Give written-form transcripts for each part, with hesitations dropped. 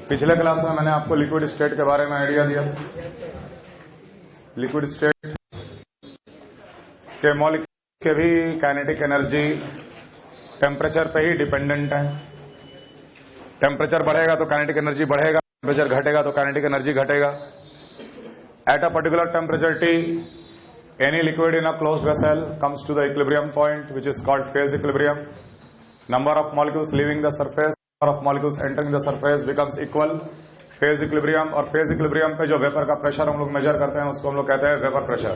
पिछले क्लास में मैंने आपको लिक्विड स्टेट के बारे में आइडिया दिया। लिक्विड स्टेट के मॉलिक्यूल के भी काइनेटिक एनर्जी टेम्परेचर पे ही डिपेंडेंट है। टेम्परेचर बढ़ेगा तो काइनेटिक एनर्जी बढ़ेगा, टेम्परेचर घटेगा तो काइनेटिक एनर्जी घटेगा। At a particular temperature T, any liquid in a closed vessel comes to the equilibrium point, which is called phase equilibrium. Number of molecules leaving the surface, number of molecules entering the surface becomes equal. phase equilibrium, और phase equilibrium पे जो vapour का pressure हम लोग major करते हैं उसको हम लोग कहते हैं vapour pressure.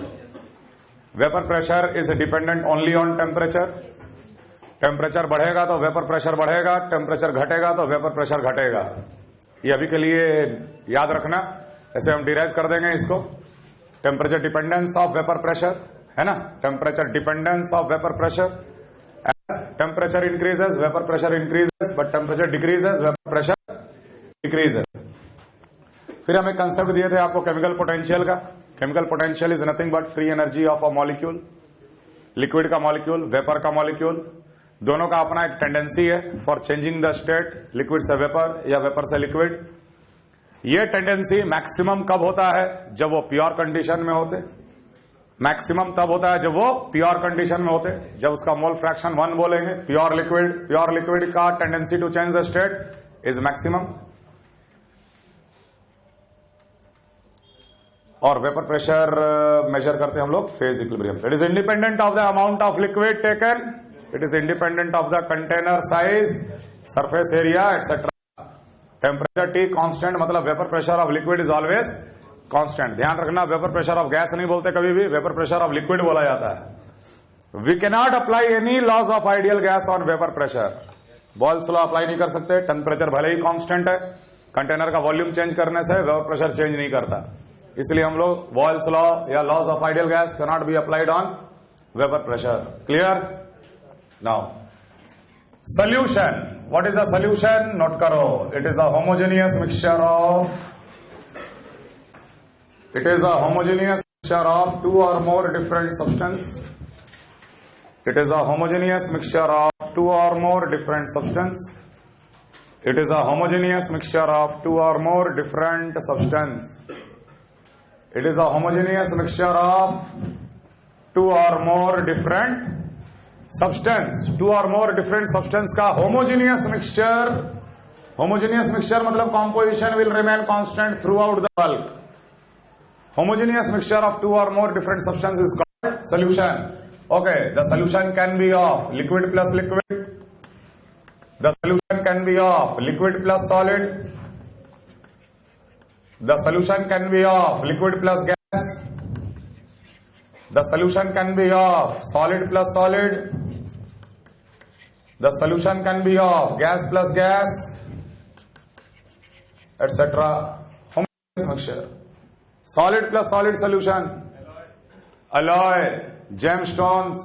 Vapour pressure is dependent only on temperature. Temperature बढ़ेगा तो वेपर प्रेशर बढ़ेगा, टेम्परेचर घटेगा तो वेपर प्रेशर घटेगा। ये अभी के लिए याद रखना, ऐसे हम डिराइव कर देंगे इसको। Temperature dependence of vapour pressure है ना, temperature dependence of vapour pressure. As temperature increases vapour pressure increases, but temperature decreases vapour pressure decreases. फिर हम एक कंसेप्ट दिए थे आपको केमिकल पोटेंशियल का। Chemical potential is nothing but free energy of a molecule. Liquid का molecule, vapour का molecule, दोनों का अपना एक टेंडेंसी है for changing the state, liquid से वेपर या वेपर से लिक्विड। ये टेंडेंसी मैक्सिमम कब होता है? जब वो प्योर कंडीशन में होते। मैक्सिमम तब होता है जब वो प्योर कंडीशन में होते, जब उसका मोल फ्रैक्शन 1 बोलेंगे। प्योर लिक्विड का tendency to change the state is maximum. और वेपर प्रेशर मेजर करते हैं हम लोग phase equilibrium. It is independent of the amount of liquid taken, it is independent of the container size, surface area etcetera. Temperature T constant, मतलब vapour pressure of liquid is always constant. ध्यान रखना, vapour pressure of gas नहीं बोलते कभी भी, vapour pressure of liquid बोला जाता है। We can not apply any laws of ideal gas on vapour pressure. Boyle's law apply नहीं कर सकते। टेम्परेचर भले ही कांस्टेंट है, कंटेनर का वॉल्यूम चेंज करने से वेपर प्रेशर चेंज नहीं करता। इसलिए हम लोग बॉयल्स लॉ या laws of ideal gas can not be applied on vapour pressure. Clear? Now solution. What is a solution? Note karo. It is a homogeneous mixture of two or more different substance. It is a homogeneous mixture of two or more different substance. It is a homogeneous mixture of two or more different substance. It is a homogeneous mixture of two or more different substance. Two और more different substance का homogeneous mixture. Homogeneous mixture मतलब composition will remain constant throughout the bulk. Homogeneous mixture of two और more different substance is called solution. Okay, the solution can be of liquid plus liquid, the solution can be of liquid plus solid, the solution can be of liquid plus gas, the solution can be of solid plus solid, the solution can be of gas plus gas, etc. Homogeneous mixture. Solid plus solid solution, alloy, gemstones,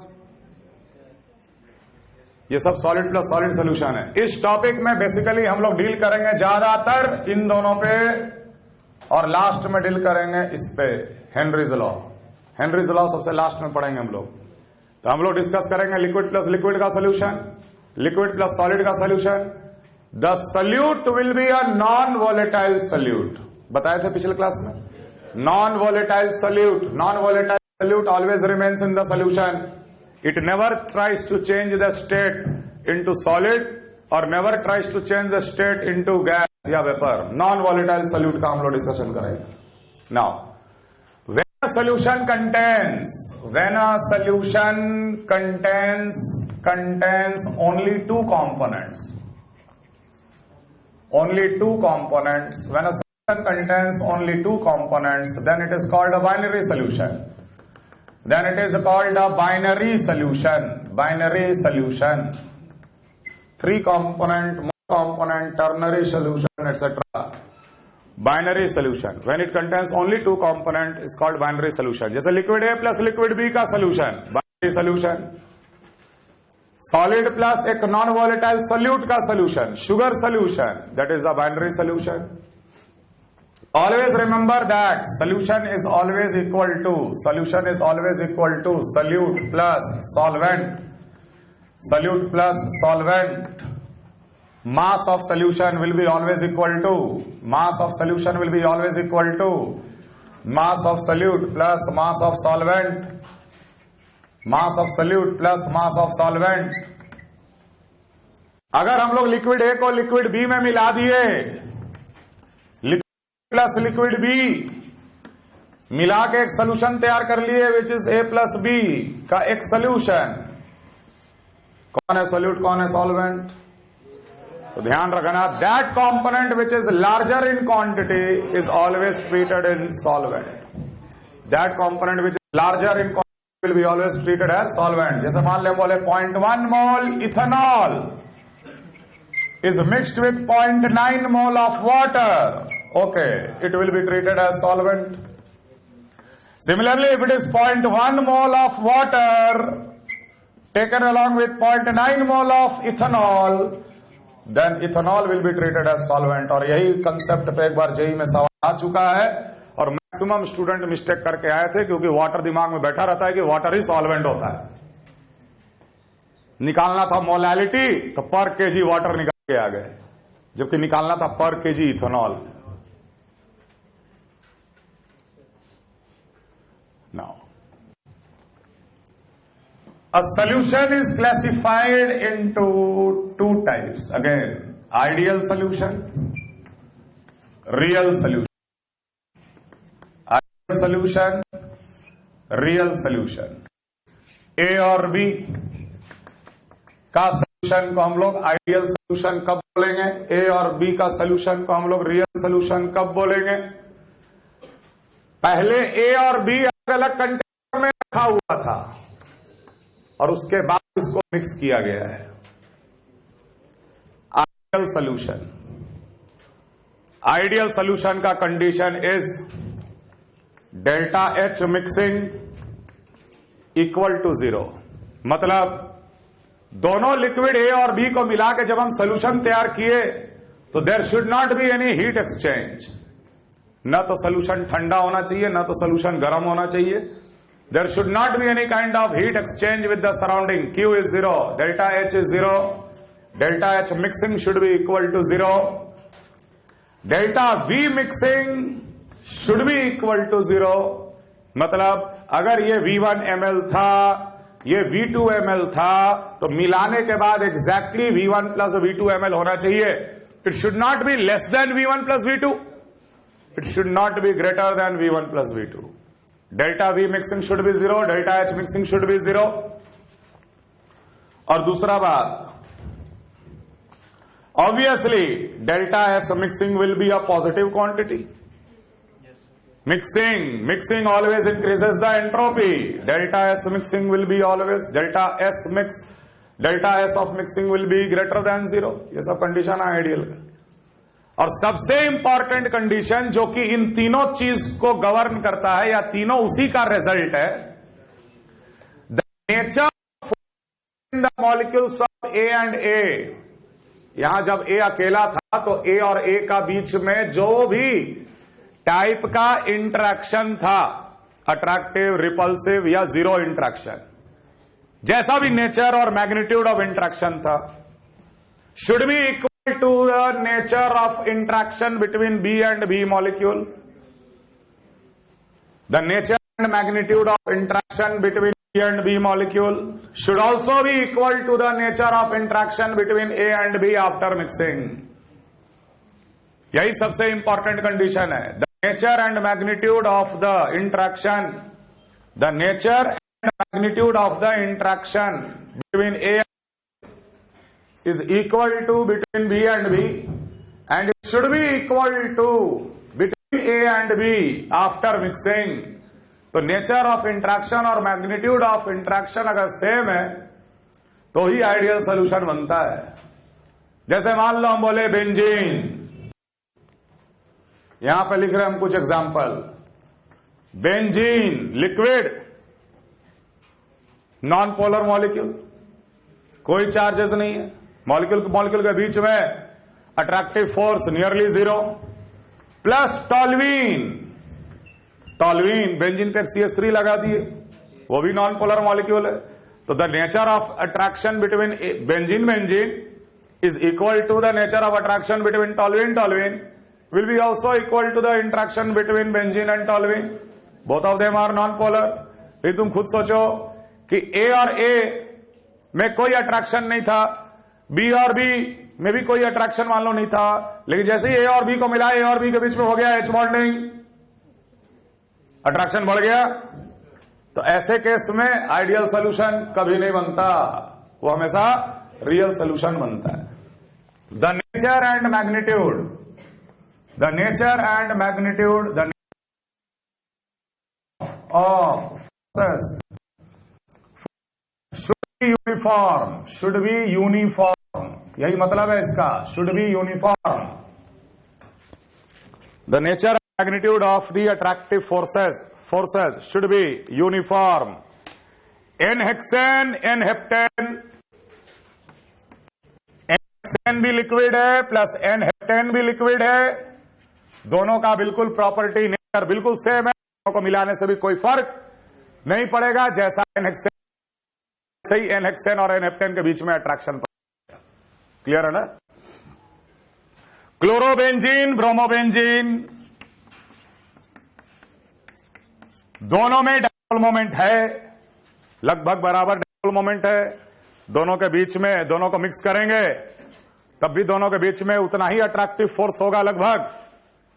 ये सब solid plus solid solution है। इस topic में basically हम लोग deal करेंगे ज्यादातर इन दोनों पे, और लास्ट में डील करेंगे इस पे, हेनरीज लॉ। हेनरीज लॉ सबसे लास्ट में पढ़ेंगे हम लोग। तो हम लोग डिस्कस करेंगे लिक्विड प्लस लिक्विड का सोल्यूशन, लिक्विड प्लस सॉलिड का solution. The solute will be a non volatile solute. बताए थे पिछले क्लास में, non volatile solute. Non volatile solute always remains in the solution. It never tries to change the state into solid और never tries to change the state into gas या vapour. Non volatile solute का हम लोग discussion करेंगे। Now when a solution contains only two components, when a solution contains only two components, then it is called a binary solution. Binary solution. 3 component, more component, ternary solution, etc. Binary solution, when it contains only 2 component is called binary solution. जैसे liquid A plus liquid B का solution binary solution. Solid plus एक non volatile solute का solution, sugar solution, that is a binary solution. Always remember that solution is always equal to solute plus solvent mass of solution will be always equal to mass of solution will be always equal to mass of solute plus mass of solvent, mass of solute plus mass of solvent. अगर हम लोग liquid A को liquid B में मिला दिए, liquid plus liquid B मिला के एक सोल्यूशन तैयार कर लिए which is A plus B का एक सोल्यूशन, कौन है सोल्यूट कौन है सॉल्वेंट? तो ध्यान रखना, that component which is larger in quantity is always treated in solvent. That component which is larger in quantity will be always treated as solvent. जैसे मान ले बोले 0.1 mole ethanol is mixed with 0.9 mole of water. Okay, it will be treated as solvent. Similarly, if it is 0.1 mole of water taken along with 0.9 mole of ethanol, then ethanol will be treated as solvent. और यही concept पे एक बार JEE में सवाल आ चुका है और maximum student mistake करके आए थे, क्योंकि वाटर दिमाग में बैठा रहता है कि वाटर ही सॉल्वेंट होता है. निकालना था मोलैलिटी तो पर केजी वाटर निकाल के आ गए, जबकि निकालना था पर KG ethanol. Now a solution is classified into two types. Again, ideal solution, real solution. Ideal solution, real solution. A और B का सोल्यूशन को हम लोग आइडियल सोल्यूशन कब बोलेंगे? ए और बी का सोल्यूशन को हम लोग रियल सोल्यूशन कब बोलेंगे? पहले ए और बी अलग अलग कंटेनर में रखा हुआ था और उसके बाद इसको मिक्स किया गया है. आइडियल सोल्यूशन, आइडियल सोल्यूशन का condition is delta H mixing equal to 0. मतलब दोनों लिक्विड ए और बी को मिला के जब हम सोल्यूशन तैयार किए तो there should not be any heat exchange. न तो सोल्यूशन ठंडा होना चाहिए, न तो सोल्यूशन गर्म होना चाहिए. There should not be any kind of heat exchange with the surrounding. Q is 0, delta H is 0, delta H mixing should be equal to 0, delta V mixing should be equal to 0. मतलब अगर ये V1 ml था, ये V2 ml था, तो मिलाने के बाद exactly V1 plus V2 ml होना चाहिए. It should not be less than V1 plus V2, it should not be greater than V1 plus V2. Delta V mixing should B 0, delta H mixing should B 0. और दूसरा बात, obviously delta S mixing will be a positive quantity. Mixing always increases the entropy. Delta S mixing will be always, delta S of mixing will be greater than 0. ये सब condition है ideal का. और सबसे important condition जो कि इन तीनों चीज को गवर्न करता है या तीनों उसी का रिजल्ट है, the nature in the molecules of A and A. यहां जब ए अकेला था तो ए और ए का बीच में जो भी टाइप का इंटरेक्शन था, अट्रैक्टिव, रिपल्सिव या जीरो इंटरेक्शन, जैसा भी नेचर और मैग्नीट्यूड ऑफ इंटरेक्शन था, should be equal to the nature of interaction between B and B molecule. The nature and magnitude of interaction between B and B molecule should also be equal to the nature of interaction between A and B after mixing. यही सबसे important condition है. The nature and magnitude of the interaction, the nature and magnitude of the interaction between A is equal to between B and B, and it should be equal to between A and B after mixing. तो nature of interaction और magnitude of interaction अगर same है तो ही ideal solution बनता है. जैसे मान लो हम बोले बेंजीन, यहां पे लिख रहे हैं हम कुछ example. Benzene liquid, non polar molecule, कोई चार्जेस नहीं है, मॉलिक्यूल के बीच में attractive force nearly 0, plus toluene. Toluene benzene पे CH3 लगा दिए, वो भी नॉन पोलर मॉलिक्यूल है. तो the nature of attraction between benzene is equal to the nature of attraction between toluene will be also equal to the interaction between benzene and toluene. Both of them are non-polar. फिर तुम खुद सोचो कि A और A में कोई attraction नहीं था, B और B में भी कोई अट्रैक्शन मान लो नहीं था, लेकिन जैसे ही A और B को मिला, A और B के बीच में हो गया H बॉन्डिंग, अट्रैक्शन बढ़ गया। तो ऐसे केस में आइडियल सॉल्यूशन कभी नहीं बनता, वो हमेशा रियल सॉल्यूशन बनता है। The nature and magnitude, the nature and magnitude the of forces should be uniform, यही मतलब है इसका, should be uniform. The nature and magnitude of the attractive forces should be uniform. N-hexane, N-heptane, N-hexane भी liquid है plus N-heptane भी liquid है, दोनों का बिल्कुल प्रॉपर्टी नेचर बिल्कुल सेम है, दोनों को मिलाने से भी कोई फर्क नहीं पड़ेगा। जैसा N-hexane सही N-hexane और N-heptane के बीच में अट्रैक्शन पड़ेगा। क्लियर है ना? क्लोरोबेंजीन, ब्रोमोबेंजीन, दोनों में डाइपोल मोमेंट है, लगभग बराबर डाइपोल मोमेंट है। दोनों के बीच में, दोनों को मिक्स करेंगे तब भी दोनों के बीच में उतना ही अट्रैक्टिव फोर्स होगा लगभग,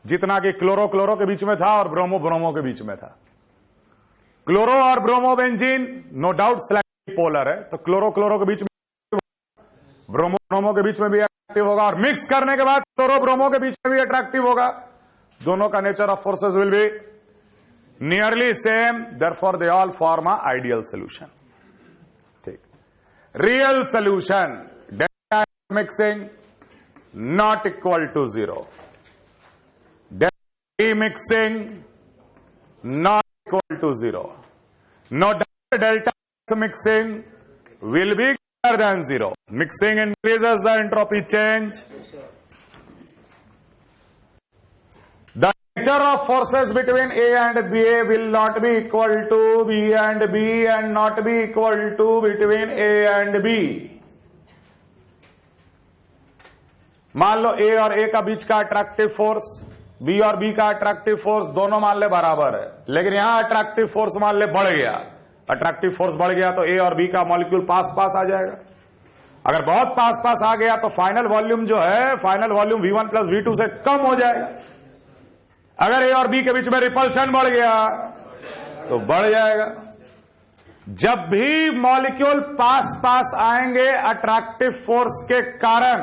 जितना कि क्लोरो क्लोरो के बीच में था और ब्रोमो ब्रोमो के बीच में था। क्लोरो और bromo benzene no doubt slightly polar है, तो क्लोरो क्लोरो के बीच में, ब्रोमो ब्रोमो के बीच में भी अट्रैक्टिव होगा, और मिक्स करने के बाद क्लोरो ब्रोमो के बीच में भी अट्रैक्टिव होगा। दोनों का nature of forces will be nearly same, therefore they all form a ideal solution. ठीक, real solution, delta mixing not equal to 0, delta mixing not equal to 0, no doubt delta mixing will be greater than 0. Mixing increases the entropy change. Nature of forces between A and B will not be equal to B and B and not be equal to between A and B. मान लो A और A का बीच का attractive force, B और B का attractive force दोनों मान ले बराबर है, लेकिन यहां अट्रैक्टिव फोर्स मान ले बढ़ गया। अट्रैक्टिव फोर्स बढ़ गया तो A और B का मॉलिक्यूल पास पास आ जाएगा। अगर बहुत पास पास आ गया तो फाइनल वॉल्यूम जो है, final volume V1 plus V2 से कम हो जाएगा। अगर ए और बी के बीच में रिपल्शन बढ़ गया तो बढ़ जाएगा। जब भी मॉलिक्यूल पास पास आएंगे अट्रैक्टिव फोर्स के कारण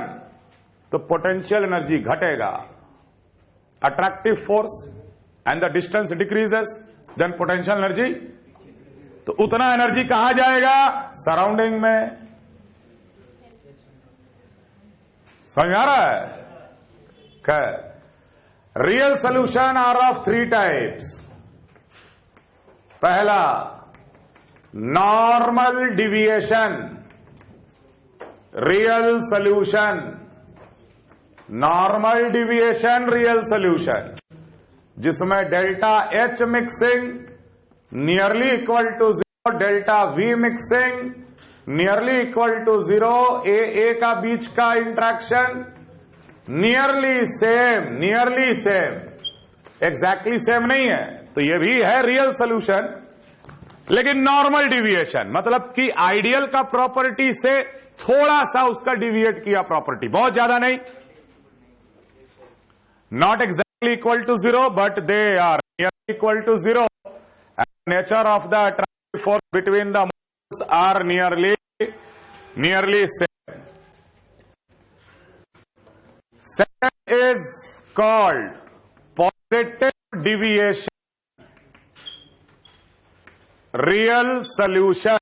तो पोटेंशियल एनर्जी घटेगा। Attractive force and the distance decreases, then potential energy, तो उतना एनर्जी कहां जाएगा? सराउंडिंग में। समझ आ रहा है? खैर, real solution are of 3 types. पहला, normal deviation, real solution, normal deviation real solution, जिसमें delta H mixing nearly equal to 0, delta V mixing nearly equal to 0, A का बीच का interaction nearly same, exactly same नहीं है, तो ये भी है रियल सोल्यूशन। लेकिन नॉर्मल डिविएशन मतलब कि आइडियल का प्रॉपर्टी से थोड़ा सा उसका डिविएट किया प्रॉपर्टी, बहुत ज्यादा नहीं, not exactly equal to 0 but they are nearly equal to 0। Nature of the attractive force between the moles are nearly same. Second is called positive deviation, real solution,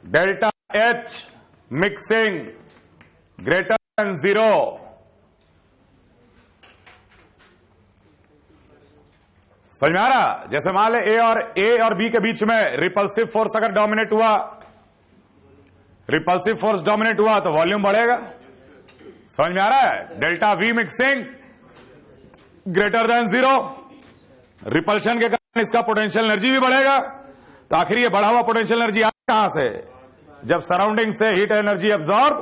delta H mixing greater than 0, समझ में आ रहा? जैसे मान ले A और B के बीच में रिपल्सिव फोर्स अगर डोमिनेट हुआ, रिपल्सिव फोर्स डोमिनेट हुआ तो वॉल्यूम बढ़ेगा। समझ में आ रहा है? Delta V mixing greater than 0, repulsion के कारण इसका पोटेंशियल एनर्जी भी बढ़ेगा। तो आखिर ये बढ़ा हुआ पोटेंशियल एनर्जी आ कहां से? जब सराउंडिंग से हीट एनर्जी एब्जॉर्ब,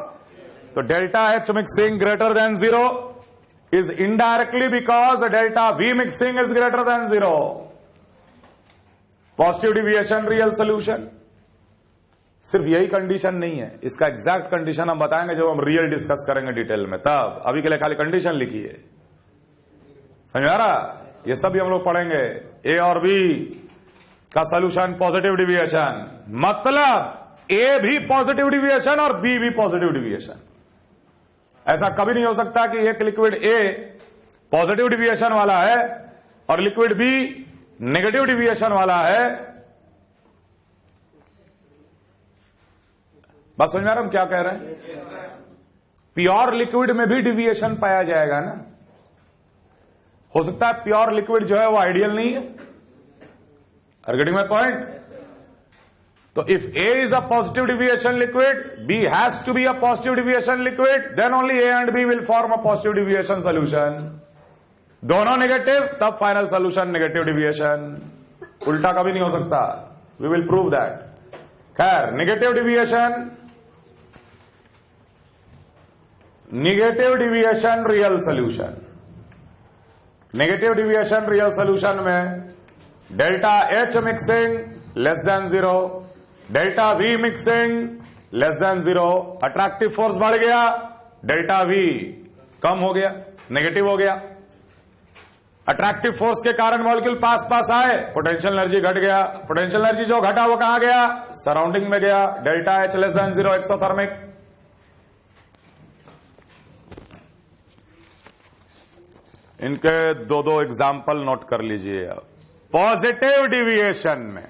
तो delta H mixing greater than 0 is indirectly because delta V mixing is greater than 0. Positive deviation real solution. सिर्फ यही कंडीशन नहीं है, इसका एग्जैक्ट कंडीशन हम बताएंगे जब हम रियल डिस्कस करेंगे डिटेल में, तब अभी के लिए खाली कंडीशन लिखिए। समझ आ रहा? ये सब भी हम लोग पढ़ेंगे। ए और बी का सोल्यूशन पॉजिटिव डिविएशन, मतलब ए भी पॉजिटिव डिविएशन और बी भी पॉजिटिव डिविएशन। ऐसा कभी नहीं हो सकता कि एक लिक्विड ए पॉजिटिव डिविएशन वाला है और लिक्विड बी नेगेटिव डिविएशन वाला है। बस समझ में आ रहा हम क्या कह रहे हैं? प्योर लिक्विड में भी डिविएशन पाया जाएगा ना। हो सकता है प्योर लिक्विड जो है वो आइडियल नहीं है। Are getting my point? So if A is a positive deviation liquid, B has to be a positive deviation liquid, then only A and B will form a positive deviation solution. दोनों negative, तब final solution negative deviation. उल्टा कभी नहीं हो सकता। We will prove that. खैर, negative deviation real solution. Negative deviation real solution में delta H mixing less than 0, delta V mixing less than 0, attractive force बढ़ गया, डेल्टा वी कम हो गया, नेगेटिव हो गया। अट्रैक्टिव फोर्स के कारण मॉलिक्यूल पास पास आए, पोटेंशियल एनर्जी घट गया। पोटेंशियल एनर्जी जो घटा वो कहां गया? सराउंडिंग में गया। Delta H less than 0, exothermic. इनके दो एग्जाम्पल नोट कर लीजिए। पॉजिटिव डिविएशन में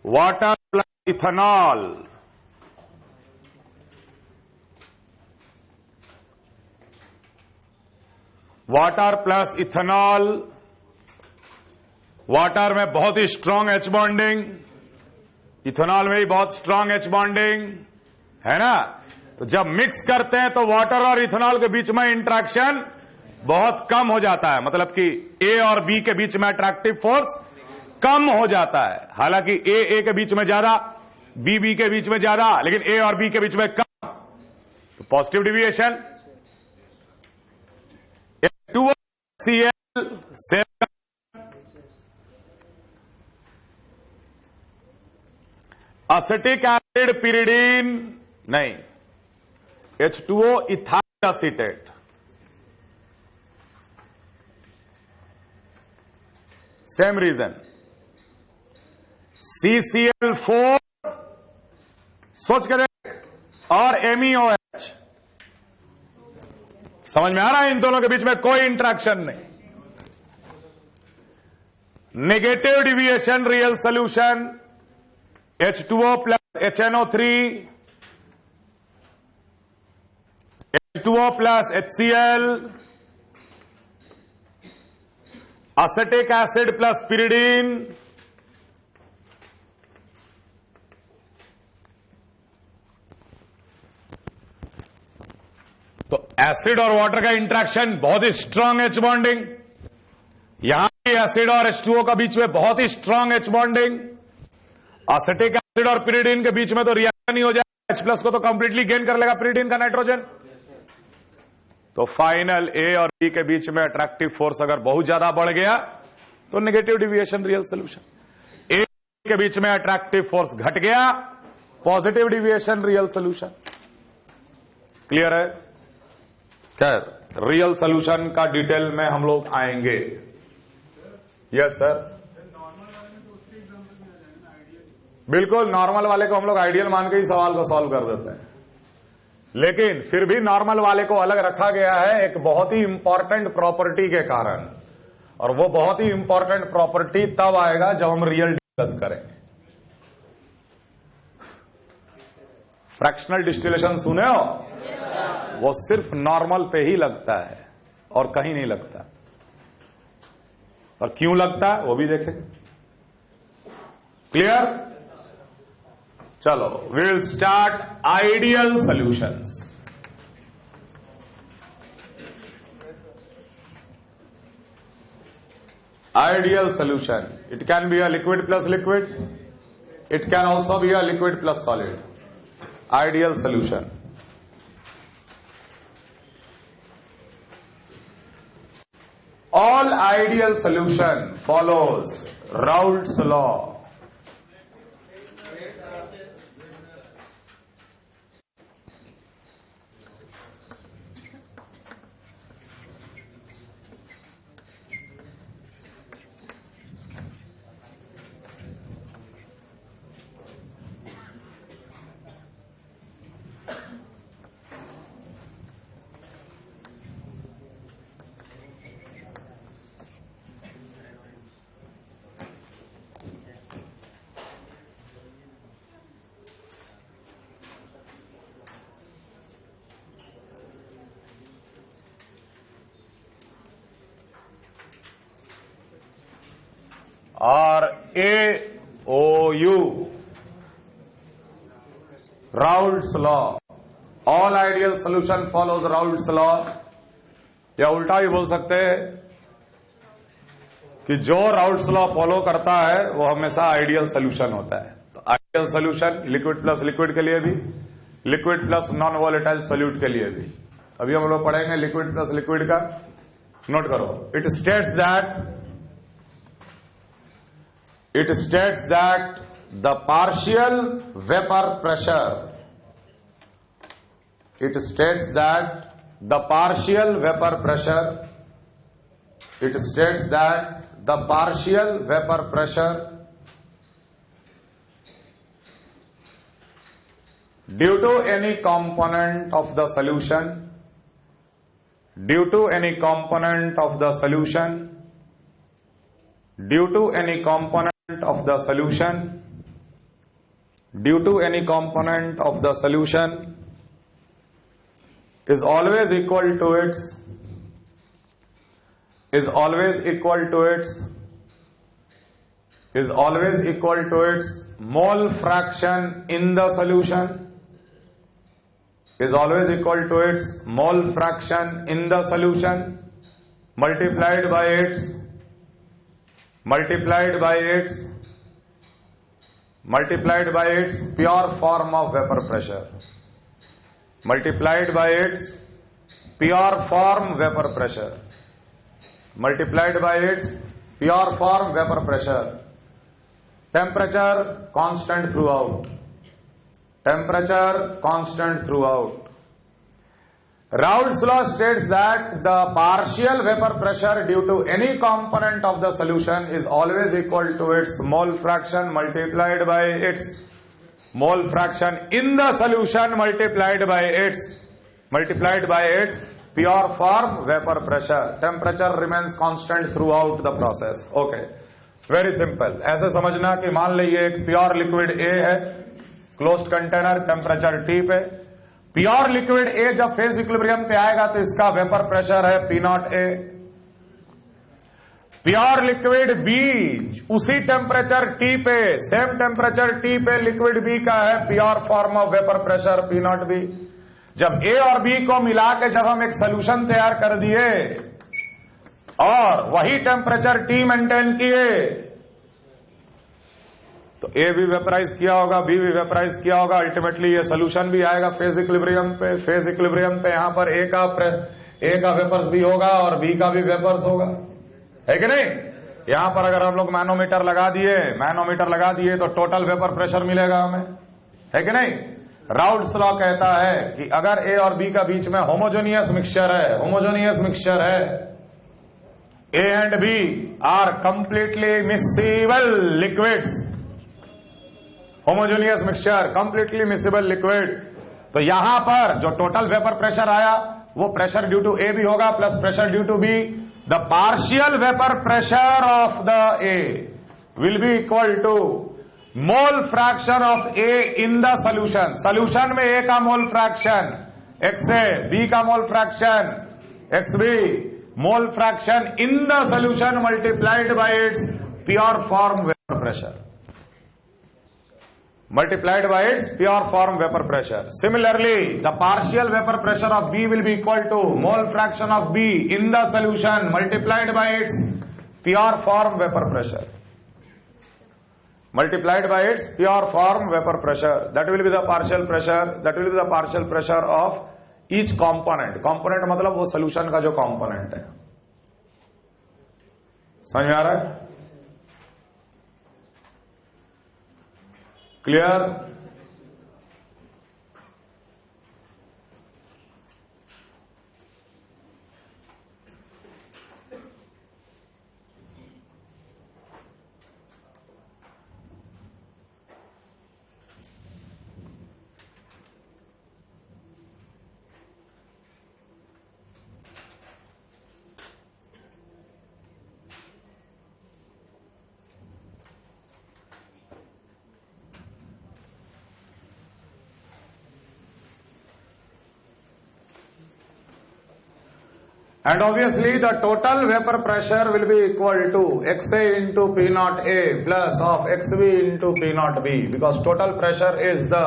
water plus ethanol, water plus ethanol, water में बहुत ही स्ट्रांग एच बॉन्डिंग, इथेनॉल में भी बहुत स्ट्रांग एच बॉन्डिंग है ना। तो जब मिक्स करते हैं तो वाटर और इथेनॉल के बीच में इंट्रैक्शन बहुत कम हो जाता है, मतलब कि ए और बी के बीच में अट्रैक्टिव फोर्स कम हो जाता है। हालांकि ए के बीच में ज्यादा, बी के बीच में ज्यादा, लेकिन ए और बी के बीच में कम। तो पॉजिटिव डिविएशन H2O से एसिटिक एसिड पिरिडीन नहीं, H2O ethyl acetate. Same reason. CCl4 सोच के देख, और MeOH। समझ में आ रहा है? इन दोनों के बीच में कोई इंट्रैक्शन नहीं। Negative deviation real solution H2O plus HNO3, H2O plus HCl, acetic acid plus pyridine, तो एसिड और वाटर का इंट्रैक्शन बहुत ही स्ट्रांग एच बॉन्डिंग। यहां भी एसिड और H2O का बीच में बहुत ही strong H bonding. Acetic acid और पिरिडीन के बीच में तो रिएक्शन ही हो जाएगा, H+ को तो कंप्लीटली गेन कर लेगा पिरिडीन का नाइट्रोजन। तो फाइनल ए और बी के बीच में अट्रैक्टिव फोर्स अगर बहुत ज्यादा बढ़ गया तो नेगेटिव डिविएशन रियल सोल्यूशन। ए के बीच में अट्रैक्टिव फोर्स घट गया, positive deviation real solution. Clear है? खैर, रियल सोल्यूशन का डिटेल में हम लोग आएंगे। यस सर, बिल्कुल। नॉर्मल वाले को हम लोग आइडियल मान के ही सवाल को सॉल्व कर देते हैं, लेकिन फिर भी नॉर्मल वाले को अलग रखा गया है एक बहुत ही इंपॉर्टेंट प्रॉपर्टी के कारण, और वो बहुत ही इंपॉर्टेंट प्रॉपर्टी तब आएगा जब हम रियल डिस्कस करेंगे। फ्रैक्शनल डिस्टिलेशन सुने हो? वो सिर्फ नॉर्मल पे ही लगता है और कहीं नहीं लगता। और क्यों लगता है वो भी देखेंगे। क्लियर? चलो, we will start ideal solutions. Ideal solution. It can be a liquid plus liquid. It can also be a liquid plus solid. Ideal solution. All ideal solution follows Raoult's law. और AOU, Raoult's law. All ideal solution follows Raoult's law. या उल्टा भी बोल सकते हैं कि जो Raoult's law follow करता है वो हमेशा आइडियल सोल्यूशन होता है. तो ideal solution liquid plus liquid के लिए भी, liquid plus non volatile solute के लिए भी. अभी हम लोग पढ़ेंगे लिक्विड प्लस लिक्विड का. नोट करो. It states that the partial vapour pressure, it states that the partial vapor pressure, it states that the partial vapor pressure due to any component of the solution, due to any component of the solution, due to any component of the solution, due to any component of the solution is always equal to its, is always equal to its, is always equal to its mole fraction in the solution, is always equal to its mole fraction in the solution multiplied by its, multiplied by its, multiplied by its pure form of vapor pressure, multiplied by its pure form vapor pressure, multiplied by its pure form vapor pressure. Temperature constant throughout, temperature constant throughout. Raoult's law states that the partial vapor pressure due to any component of the solution is always equal to its mole fraction multiplied by its mole fraction in the solution multiplied by its pure form vapor pressure. Temperature remains constant throughout the process. Okay, very simple. ऐसे समझना कि मान लीजिए एक pure liquid A है, closed container, temperature T पे. Pure liquid A जब phase equilibrium पे आएगा तो इसका वेपर प्रेशर है P0A. प्योर लिक्विड B उसी टेम्परेचर T पे, सेम टेम्परेचर T पे लिक्विड B का है pure form of vapour pressure P0B. जब A और B को मिला के जब हम एक सोल्यूशन तैयार कर दिए और वही टेम्परेचर T मेंटेन किए तो A भी वेपराइज किया होगा, B भी वेपराइज किया होगा, अल्टीमेटली ये सोल्यूशन भी आएगा फेज इक्विलिब्रियम पे. फेज इक्विलिब्रियम पे यहां पर A का वेपर्स भी होगा और B का भी वेपर्स होगा, है कि नहीं. यहां पर अगर हम लोग मैनोमीटर लगा दिए तो टोटल वेपर प्रेशर मिलेगा हमें, है कि नहीं. राउल्ट्स लॉ कहता है कि अगर A और B का बीच में होमोजेनियस मिक्सचर है, A and B are completely miscible liquids, homogeneous mixture completely miscible liquid, तो यहां पर जो टोटल वेपर प्रेशर आया वो प्रेशर ड्यू टू A भी होगा plus pressure due to B. The partial vapor pressure of the A will be equal to mole fraction of A in the solution. Solution में A का mole fraction XA, B का mole fraction XB, mole fraction in the solution multiplied by its pure form vapor pressure. Multiplied by its pure form vapor pressure. Similarly, the partial vapor pressure of B will be equal to mole fraction of B in the solution multiplied by its pure form vapor pressure. multiplied by its pure form vapor pressure. That will be the partial pressure. That will be the partial pressure of each component. Component मतलब वो solution का जो component है. समझ में आ रहा है? Clear? And obviously the total vapor pressure will be equal to XA into P naught A plus of XB into P naught B, because total pressure is the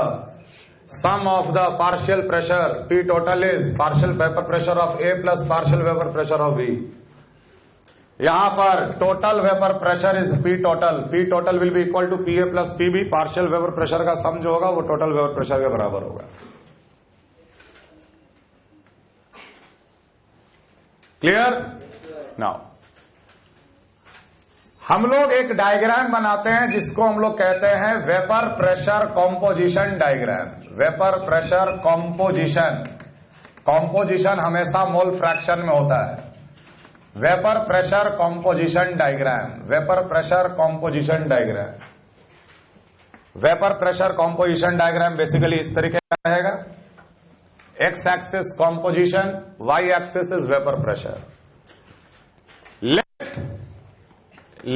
sum of the partial pressures. P total is partial vapor pressure of A plus partial vapor pressure of B. यहां पर total vapor pressure is P total. P total will be equal to PA plus PB. Partial vapor pressure का sum जो होगा वो total vapor pressure के बराबर होगा. Clear? Now हम लोग एक डायग्राम बनाते हैं जिसको हम लोग कहते हैं vapour pressure composition diagram. Vapour pressure composition. Composition हमेशा मोल फ्रैक्शन में होता है. Vapour pressure composition diagram. Vapour pressure composition diagram. Vapour pressure composition diagram basically इस तरीके का रहेगा. X axis composition, Y axis is vapor pressure.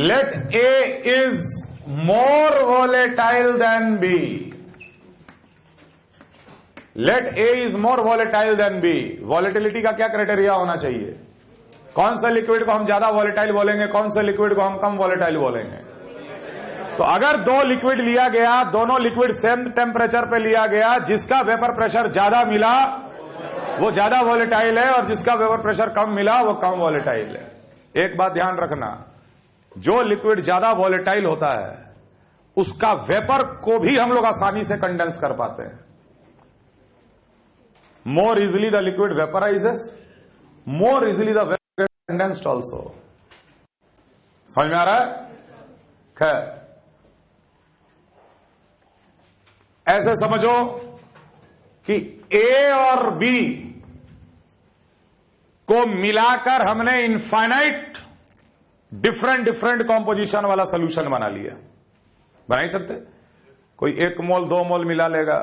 Let A is more volatile than B. Let A is more volatile than B. Volatility का क्या criteria होना चाहिए? कौन सा लिक्विड को हम ज्यादा वॉलेटाइल बोलेंगे, कौन सा लिक्विड को हम कम वॉलेटाइल बोलेंगे? तो अगर दो लिक्विड लिया गया, दोनों लिक्विड सेम टेम्परेचर पे लिया गया, जिसका वेपर प्रेशर ज्यादा मिला वो ज्यादा वॉलेटाइल है और जिसका वेपर प्रेशर कम मिला वो कम वॉलेटाइल है. एक बात ध्यान रखना, जो लिक्विड ज्यादा वॉलेटाइल होता है उसका वेपर को भी हम लोग आसानी से कंडेंस कर पाते हैं. More easily the liquid vaporises, more easily the vapour condensed also. समझ में आ रहा है? खैर, ऐसे समझो कि A और B को मिलाकर हमने इनफाइनाइट डिफरेंट कॉम्पोजिशन वाला सॉल्यूशन बना लिया. बना ही सकते. कोई 1 मोल 2 मोल मिला लेगा,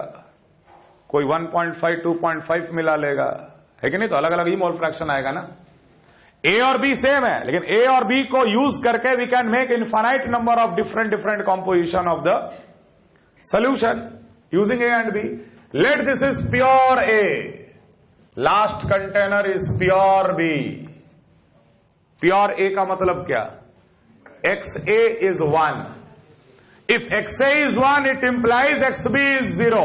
कोई 1.5 2.5 मिला लेगा, है कि नहीं? तो अलग अलग ही मोल फ्रैक्शन आएगा ना. A और B सेम है, लेकिन A और B को यूज करके we can make infinite number of different composition of the solution using A and B. Let this is pure A. Last container is pure B. Pure A का मतलब क्या? XA is 1. If XA is 1, it implies XB is 0.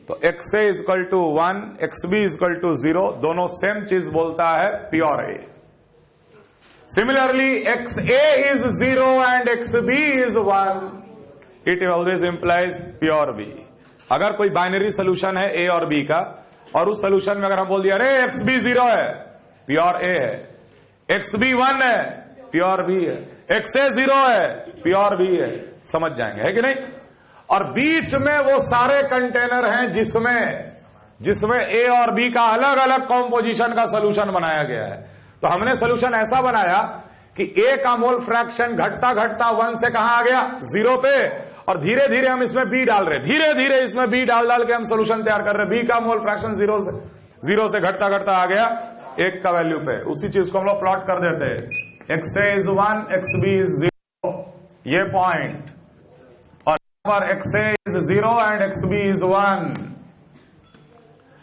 तो XA is equal to 1, XB is equal to 0. दोनों same चीज बोलता है pure A. Similarly, XA is 0 and XB is 1. It always implies pure B. अगर कोई binary solution है A और B का, और उस सोल्यूशन में अगर हम बोल दिया अरे XB 0 है, प्योर A है, XB 1 है, प्योर B है, XA 0 है, प्योर B है, समझ जाएंगे, है कि नहीं? और बीच में वो सारे कंटेनर हैं जिसमें A और B का अलग अलग कॉम्पोजिशन का सोल्यूशन बनाया गया है. तो हमने सोल्यूशन ऐसा बनाया कि A का मोल फ्रैक्शन घटता 1 से कहां आ गया? 0 पे, और धीरे धीरे हम इसमें B डाल रहे, धीरे धीरे इसमें B डाल के हम सोल्यूशन तैयार कर रहे. B का मोल फ्रैक्शन 0 से घटता आ गया 1 का वैल्यू पे. उसी चीज को हम लोग प्लॉट कर देते हैं. XA is 1, XB is 0, ये पॉइंट, और यहां पर XA is 0 and XB is 1.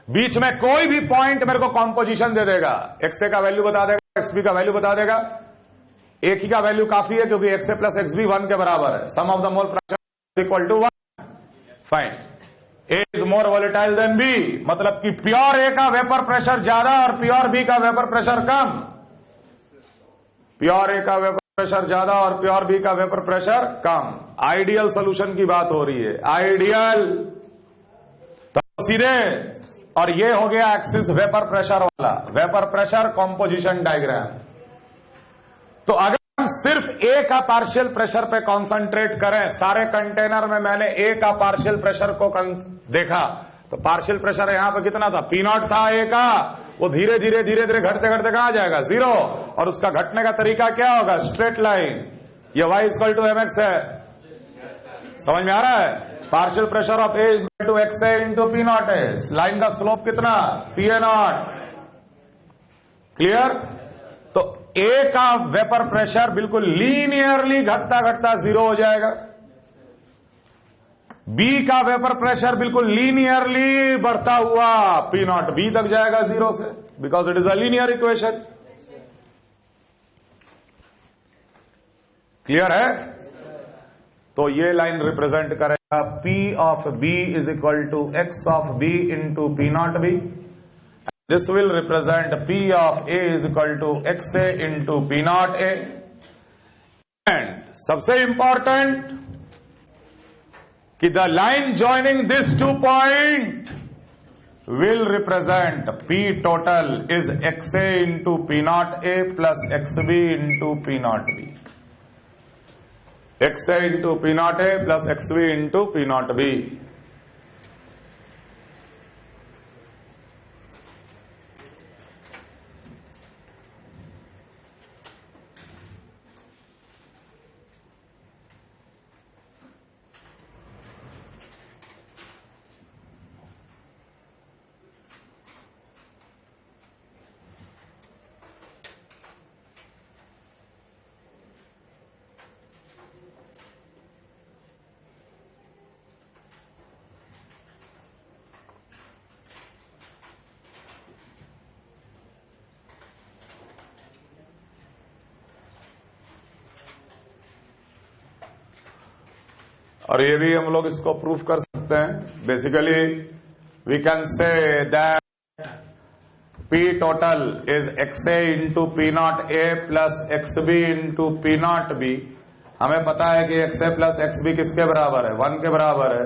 बीच में कोई भी पॉइंट मेरे को कॉम्पोजिशन दे देगा, XA का वैल्यू बता देगा, XB का वैल्यू बता देगा. एक ही का वैल्यू काफी है क्योंकि XA प्लस XB 1 के बराबर है. Sum of the mole fraction equal to 1. Fine. A is more volatile than B, मतलब कि प्योर A का वेपर प्रेशर ज्यादा और प्योर B का वेपर प्रेशर कम. प्योर A का वेपर प्रेशर ज्यादा और प्योर बी का वेपर प्रेशर कम। आइडियल सॉल्यूशन की बात हो रही है, आइडियल। तो सीधे, और ये हो गया एक्सिस वेपर प्रेशर वाला, वेपर प्रेशर कॉम्पोजिशन डायग्राम। तो अगर हम सिर्फ ए का पार्शियल प्रेशर पे कंसंट्रेट करें, सारे कंटेनर में मैंने ए का पार्शियल प्रेशर को देखा, तो पार्शियल प्रेशर यहां पे कितना था, पी नॉट था ए का, वो धीरे धीरे धीरे धीरे घटते घटते कहां जाएगा, जीरो। और उसका घटने का तरीका क्या होगा, स्ट्रेट लाइन। ये y equal to M X है, समझ में आ रहा है। Partial pressure of A equal to x A into P naught है। लाइन का स्लोप कितना, पी ए नॉट। क्लियर। तो ए का वेपर प्रेशर बिल्कुल लीनियरली घटता घटता जीरो हो जाएगा, बी का वेपर प्रेशर बिल्कुल लीनियरली बढ़ता हुआ पी नॉट बी तक जाएगा जीरो से, because it is a linear equation. Clear है। तो ये लाइन रिप्रेजेंट करेगा P of B is equal to X of B into P naught B. This will represent P of A is equal to x A into P naught A. And सबसे important कि the line joining this two point will represent P total is XA into P naught A plus XB into P naught B. XA into P naught A plus XB into P naught B. और ये भी हम लोग इसको proof कर सकते हैं। Basically we can say that P total is XA into P naught A plus XB into P naught B. हमें पता है कि XA प्लस XB किसके बराबर है, 1 के बराबर है।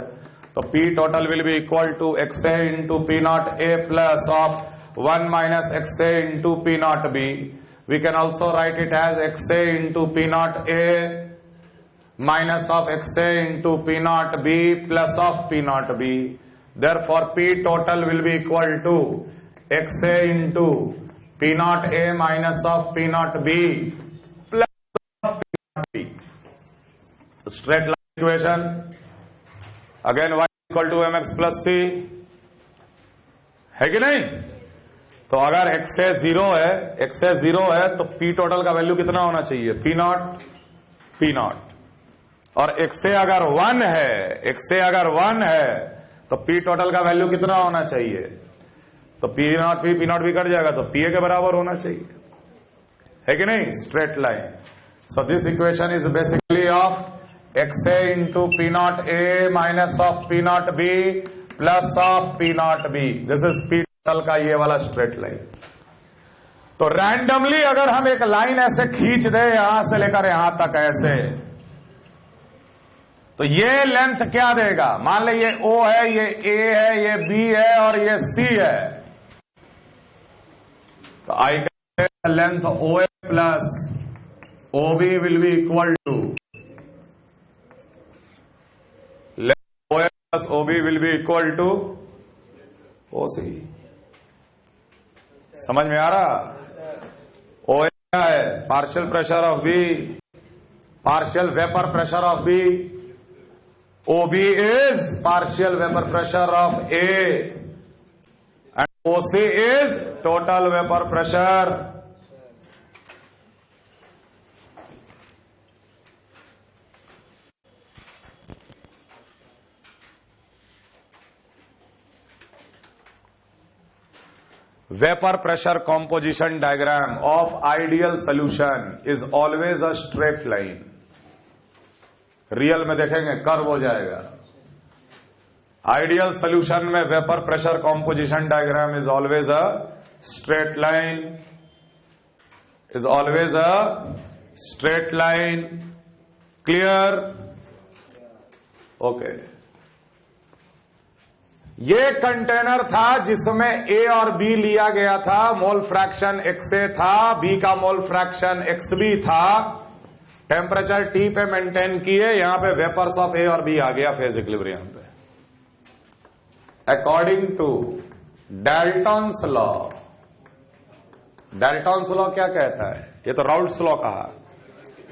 तो P total will be equal to XA into P naught A plus of 1 minus XA into P naught B. We can also write it as XA into P naught A minus of XA into P naught B plus of P naught B. Therefore, P total will be equal to XA into P naught A minus of P naught B plus of P naught B. Straight line equation. Again, y equal to mx plus c है कि नहीं। तो अगर XA 0 है, XA 0 है तो P total का value कितना होना चाहिए, P naught P naught। और XA अगर 1 है, XA अगर 1 है तो P टोटल का वैल्यू कितना होना चाहिए, तो P नॉट भी कट जाएगा तो PA के बराबर होना चाहिए, है कि नहीं। Straight line. So this equation is basically of XA into P naught A minus of P naught B plus of P naught B. This is P टोटल का ये वाला स्ट्रेट लाइन। तो रैंडमली अगर हम एक लाइन ऐसे खींच दे यहां से लेकर यहां तक ऐसे, तो ये लेंथ क्या देगा, मान ले ये O है, ये A है, ये B है और ये C है। तो I can length OA plus OB will be equal to length OA plus OB will be equal to OC। समझ में आ रहा। OA क्या है, partial pressure of B, partial vapour pressure of B। OB is partial vapor pressure of A and OC is total vapor pressure. Vapor pressure composition diagram of ideal solution is always a straight line. Real में देखेंगे curve हो जाएगा। Ideal solution में vapour pressure composition diagram is always a straight line, is always a straight line, clear, okay. ये container था जिसमें ए और B लिया गया था, मोल फ्रैक्शन XA था, बी का मोल फ्रैक्शन XB था, टेम्परेचर T पे मेंटेन किए, यहां पे वेपर्स ऑफ ए और बी आ गया फेज इक्विलिब्रियम पे। According to Dalton's law, Dalton's law क्या कहता है? ये तो राउल्ट्स लॉ कहा।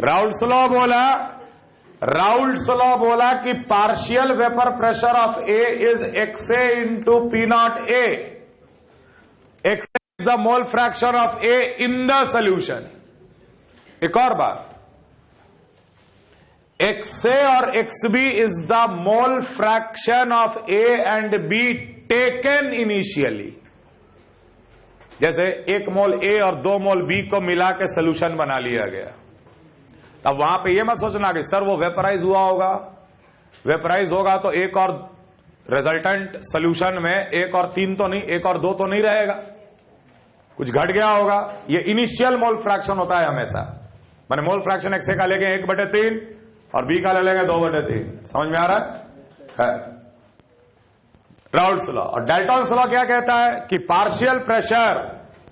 राउल्ट्स लॉ बोला कि partial vapour pressure of A is XA into P naught A। XA is the mole fraction of A in the solution. एक और बात, XA और XB is the mole fraction of A and B taken initially. जैसे 1 मोल A और 2 मोल B को मिला के solution बना लिया गया, तब वहां पे ये मत सोचना कि सर वो वेपराइज हुआ होगा। वेपराइज होगा तो 1 और रिजल्टेंट सोल्यूशन में 1 और 3 तो नहीं, 1 और 2 तो नहीं रहेगा, कुछ घट गया होगा। ये इनिशियल मोल फ्रैक्शन होता है हमेशा। मैंने मोल फ्रैक्शन XA का लेंगे 1/3 और B का ले लेंगे 2/3। समझ में आ रहा है? Raoult's law. और डाल्टन्स लॉ क्या कहता है कि पार्शियल प्रेशर,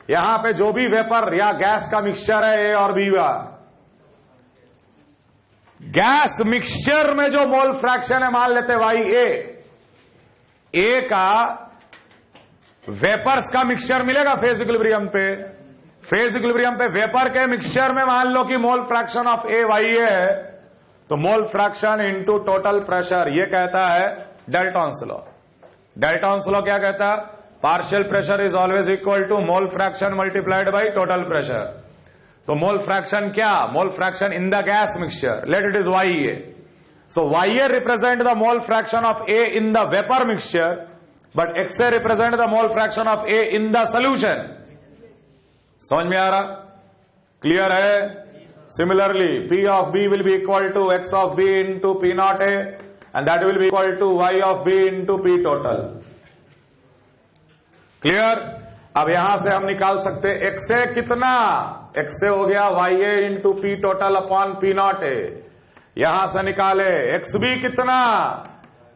यहां पे जो भी वेपर या गैस का मिक्सचर है ए और बी का, गैस मिक्सचर में जो मोल फ्रैक्शन है, मान लेते भाई ए का वेपर्स का मिक्सचर मिलेगा फेज इक्विलिब्रियम पे। फेज इक्विलिब्रियम पे वेपर के मिक्सचर में मान लो कि mole fraction of A Y है, तो mole fraction into total pressure, ये कहता है डाल्टन्स लॉ। डाल्टन्स लॉ क्या कहता है? Partial pressure is always equal to mole fraction multiplied by total pressure. तो मोल फ्रैक्शन क्या? Mole fraction in the gas mixture, let it is YA। So YA represent the mole fraction of A in the vapour mixture, but XA represent the mole fraction of A in the solution. समझ में आ रहा? Clear है? Similarly P of B will be equal to X of B into P naught A and that will be equal to Y of B into P total। Clear? अब यहां से हम निकाल सकते XA कितना? XA हो गया YA into P total upon P naught A। यहां से निकाले XB कितना?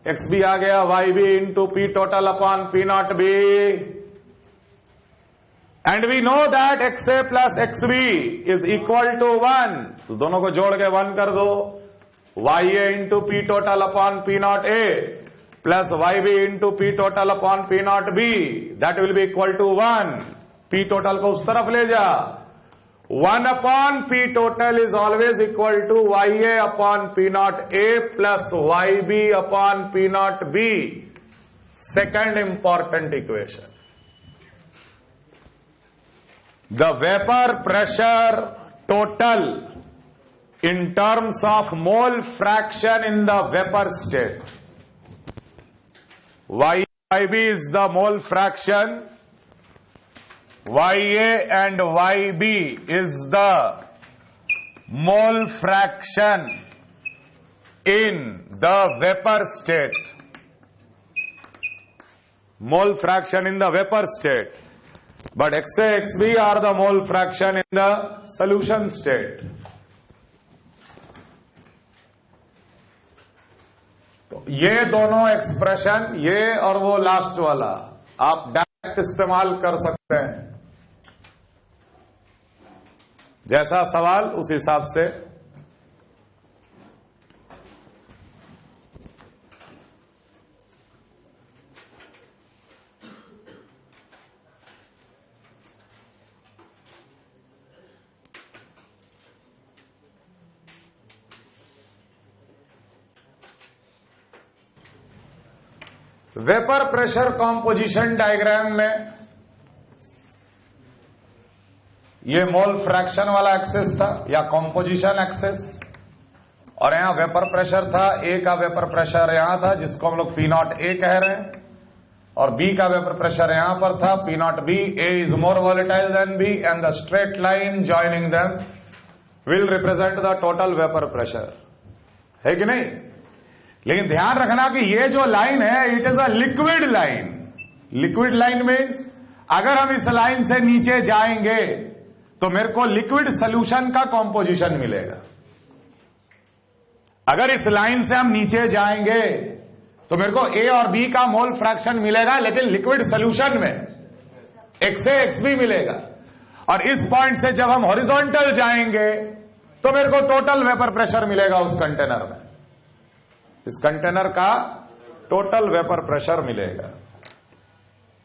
XB आ गया YB into P total upon P not B। And we know that XA plus XB is equal to 1, तो दोनों को जोड़ के 1 कर दो। YA into P total upon P naught A plus YB into P total upon P not B, that will be equal to 1। P total को उस तरफ ले जा। 1 upon P total is always equal to YA upon P naught A plus YB upon P not B। Second important equation, the vapor pressure total in terms of mole fraction in the vapor state. YB is the mole fraction, YA and YB is the mole fraction in the vapor state. Mole fraction in the vapor state. But XA, XB are the mole fraction in the solution state. तो ये दोनों expression, ये और वो last वाला, आप direct इस्तेमाल कर सकते हैं। जैसा सवाल उस हिसाब से। वेपर प्रेशर कॉम्पोजिशन डायग्राम में ये मोल फ्रैक्शन वाला एक्सेस था या कॉम्पोजिशन एक्सेस, और यहां वेपर प्रेशर था। ए का वेपर प्रेशर यहां था जिसको हम लोग P नॉट A कह रहे हैं, और B का वेपर प्रेशर यहां पर था P not B। A is more volatile than B and the straight line joining them will represent the total vapour pressure, है कि नहीं? लेकिन ध्यान रखना कि ये जो लाइन है it is a liquid line. Liquid line means अगर हम इस लाइन से नीचे जाएंगे तो मेरे को लिक्विड सोल्यूशन का कॉम्पोजिशन मिलेगा। अगर इस लाइन से हम नीचे जाएंगे तो मेरे को ए और बी का मोल फ्रैक्शन मिलेगा, लेकिन लिक्विड सोल्यूशन में एक्स ए एक्स बी मिलेगा। और इस पॉइंट से जब हम हॉरिजॉन्टल जाएंगे तो मेरे को टोटल वेपर प्रेशर मिलेगा उस कंटेनर में, इस कंटेनर का टोटल वेपर प्रेशर मिलेगा।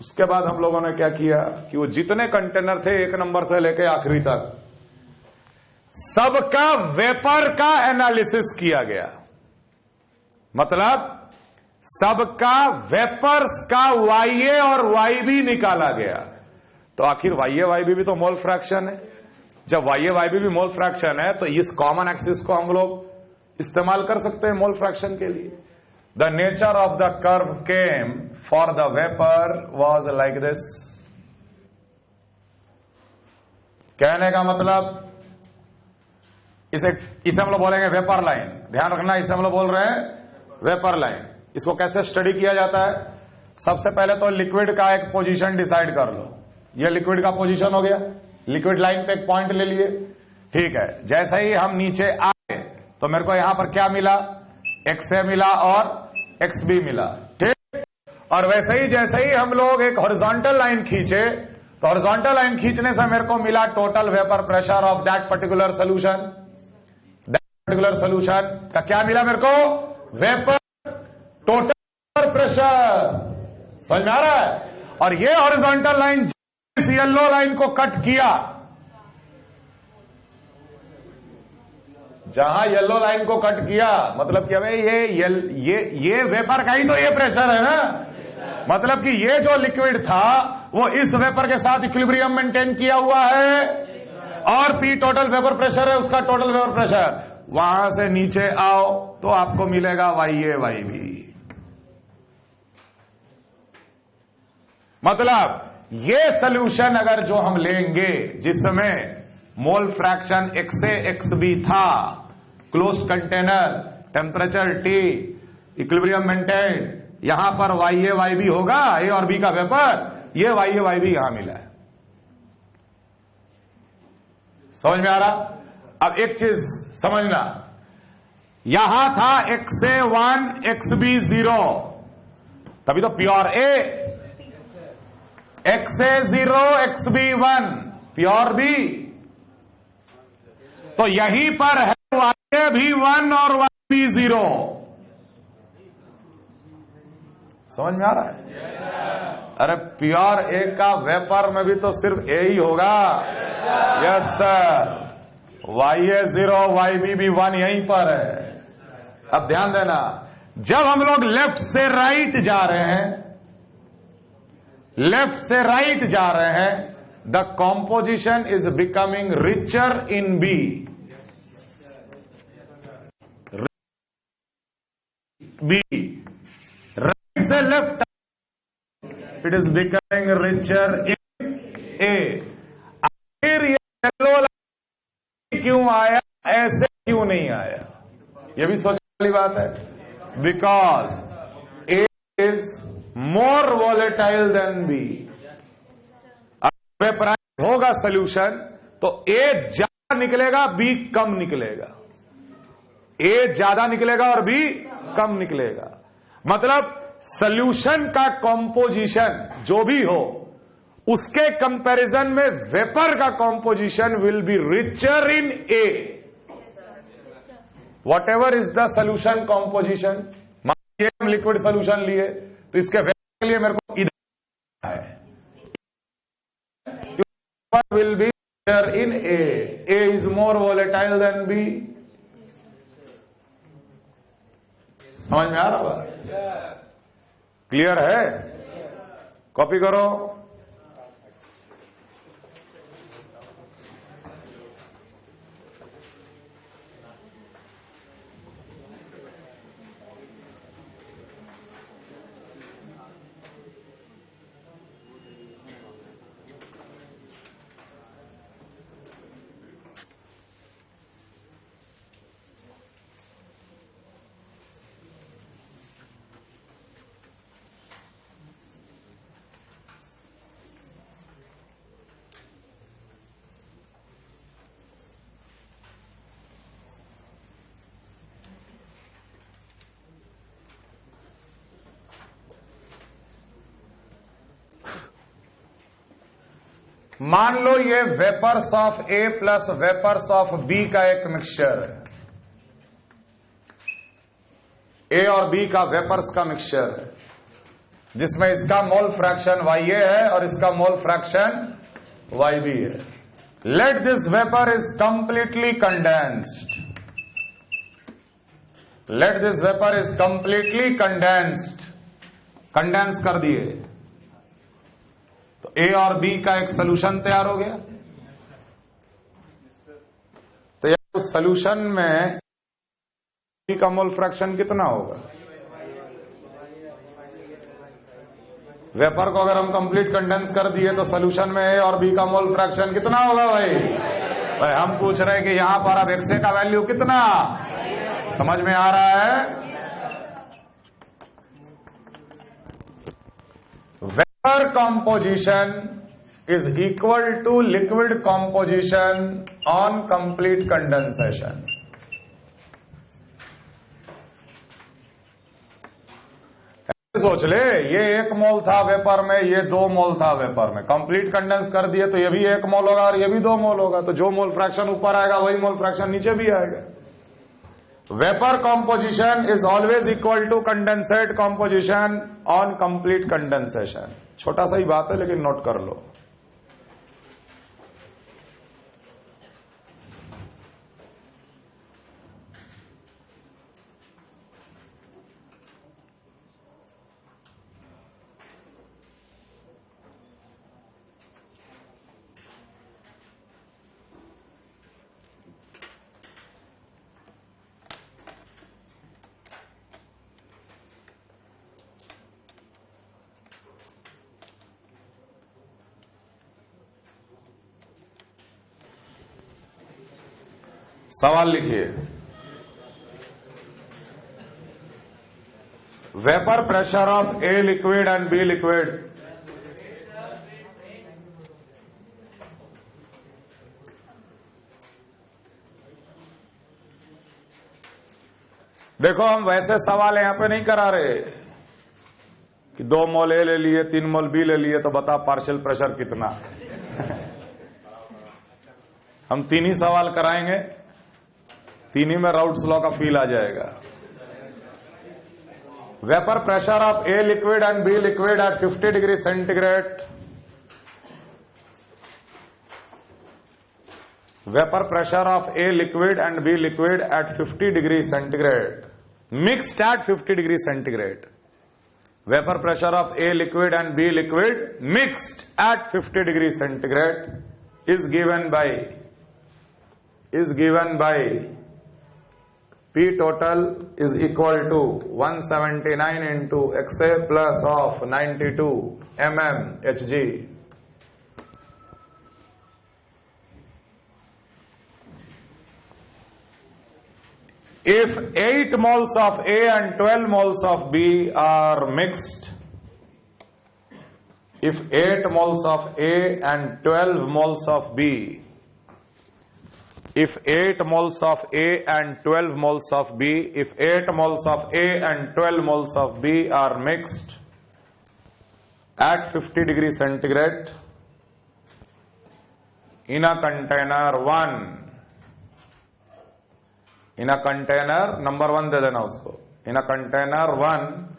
उसके बाद हम लोगों ने क्या किया कि वो जितने कंटेनर थे 1 नंबर से लेके आखिरी तक, सबका वेपर का एनालिसिस किया गया। मतलब सबका वेपर्स का YA और YB निकाला गया। तो आखिर YA YB भी तो मोल फ्रैक्शन है। जब YA YB भी मोल फ्रैक्शन है तो इस कॉमन एक्सिस को हम लोग इस्तेमाल कर सकते हैं मोल फ्रैक्शन के लिए। The nature of the curve came for the vapour was like this. कहने का मतलब इसे हम लोग बोलेंगे वेपर लाइन। ध्यान रखना, इसे हम लोग बोल रहे हैं वेपर लाइन। इसको कैसे स्टडी किया जाता है? सबसे पहले तो लिक्विड का एक पोजीशन डिसाइड कर लो। यह लिक्विड का पोजीशन हो गया, लिक्विड लाइन पे एक पॉइंट ले लिए, ठीक है। जैसे ही हम नीचे आए तो मेरे को यहां पर क्या मिला, एक्स ए मिला और एक्स बी मिला, ठीक। और वैसे ही जैसे ही हम लोग एक हॉरिजॉन्टल लाइन खींचे तो हॉरिजॉन्टल लाइन खींचने से मेरे को मिला total vapour pressure of that particular solution. That particular solution का क्या मिला मेरे को? Vapour total pressure. समझ में आ रहा है? और ये हॉरिजॉन्टल लाइन इस येलो लाइन को कट किया, जहां येलो लाइन को कट किया, मतलब कि भाई ये वेपर का ही तो ये प्रेशर है ना। मतलब कि ये जो लिक्विड था वो इस वेपर के साथ इक्विलिब्रियम मेंटेन किया हुआ है, और पी टोटल वेपर प्रेशर है, उसका टोटल वेपर प्रेशर। वहां से नीचे आओ तो आपको मिलेगा YA YB। मतलब ये सोल्यूशन अगर जो हम लेंगे जिसमें मोल फ्रैक्शन XA XB था, closed container, temperature T, equilibrium maintain, यहां पर YA YB होगा, A और B का वेपर, ये YA YB यहां मिला है। समझ में आ रहा? अब एक चीज समझना, यहां था XA1 XB0, तभी तो pure A, XA0 XB1 pure B। तो यहीं पर है YA1 और YB0। समझ में आ रहा है? अरे प्योर A का वेपर में भी तो सिर्फ A ही होगा। यस सर, YA0 YB भी 1 यहीं पर है। अब ध्यान देना, जब हम लोग लेफ्ट से राइट जा रहे हैं, लेफ्ट से राइट जा रहे हैं, the composition is becoming richer in B. B right से left, it is becoming richer in A. आखिर ये येलो लाइन क्यों आया, ऐसे क्यों नहीं आया? ये भी सोचने वाली बात है। Because A is more volatile than B. Vaporise होगा सोल्यूशन तो ए ज्यादा निकलेगा, बी कम निकलेगा। ए ज्यादा निकलेगा और बी कम निकलेगा। मतलब सोल्यूशन का कॉम्पोजिशन जो भी हो, उसके कंपैरिजन में वेपर का composition will be richer in A. Whatever is the solution composition. मान हम लिक्विड सोल्यूशन लिए तो इसके वेपर के लिए मेरे को इधर है, will be in A. A is more volatile than B. समझ में आ रहा है? क्लियर है? कॉपी करो। मान लो ये vapours of A plus vapours of B का एक मिक्सचर है, ए और बी का वेपर्स का मिक्सचर है, जिसमें इसका मोल फ्रैक्शन YA है और इसका मोल फ्रैक्शन YB है। Let this vapour is completely condensed, let this vapour is completely condensed, condense कर दिए तो ए और बी का एक सोल्यूशन तैयार हो गया। तो यार उस सोल्यूशन में बी का मोल फ्रैक्शन कितना होगा? वेपर को अगर हम कंप्लीट कंडेंस कर दिए तो सोल्यूशन में ए और बी का मोल फ्रैक्शन कितना होगा भाई? भाई हम पूछ रहे हैं कि यहां पर अब एक्स का वैल्यू कितना, समझ में आ रहा है? Vapor composition is equal to liquid composition on complete condensation. ऐसे सोच ले, ये 1 मोल था वेपर में, ये 2 मोल था वेपर में, कंप्लीट कंडेंस कर दिए तो ये भी 1 मोल होगा और ये भी 2 मोल होगा, तो जो मोल फ्रैक्शन ऊपर आएगा वही मोल फ्रैक्शन नीचे भी आएगा। Vapor composition is always equal to condensate composition on complete condensation. छोटा सा ही बात है लेकिन नोट कर लो। सवाल लिखिए, vapour pressure of A liquid and B liquid देखो हम वैसे सवाल यहां पे नहीं करा रहे कि 2 मोल ए ले लिए 3 मोल बी ले लिए तो बता पार्शियल प्रेशर कितना। हम 3 ही सवाल कराएंगे, 3 ही में राउट्स लॉ का फील आ जाएगा। Vapour pressure of A liquid and B liquid at 50 degree centigrade, vapour pressure of A liquid and B liquid at 50 degree centigrade, mixed at 50 degree centigrade. Vapour pressure of A liquid and B liquid mixed at 50 degree centigrade is given by P total is equal to 179 into XA plus of 92 mm Hg. If 8 moles of A and 12 moles of B are mixed, if 8 moles of A and 12 moles of B, if 8 moles of A and 12 moles of B, if 8 moles of A and 12 moles of B are mixed at 50 degree centigrade in a container 1, in a container number 1 दे देना उसको, in a container 1,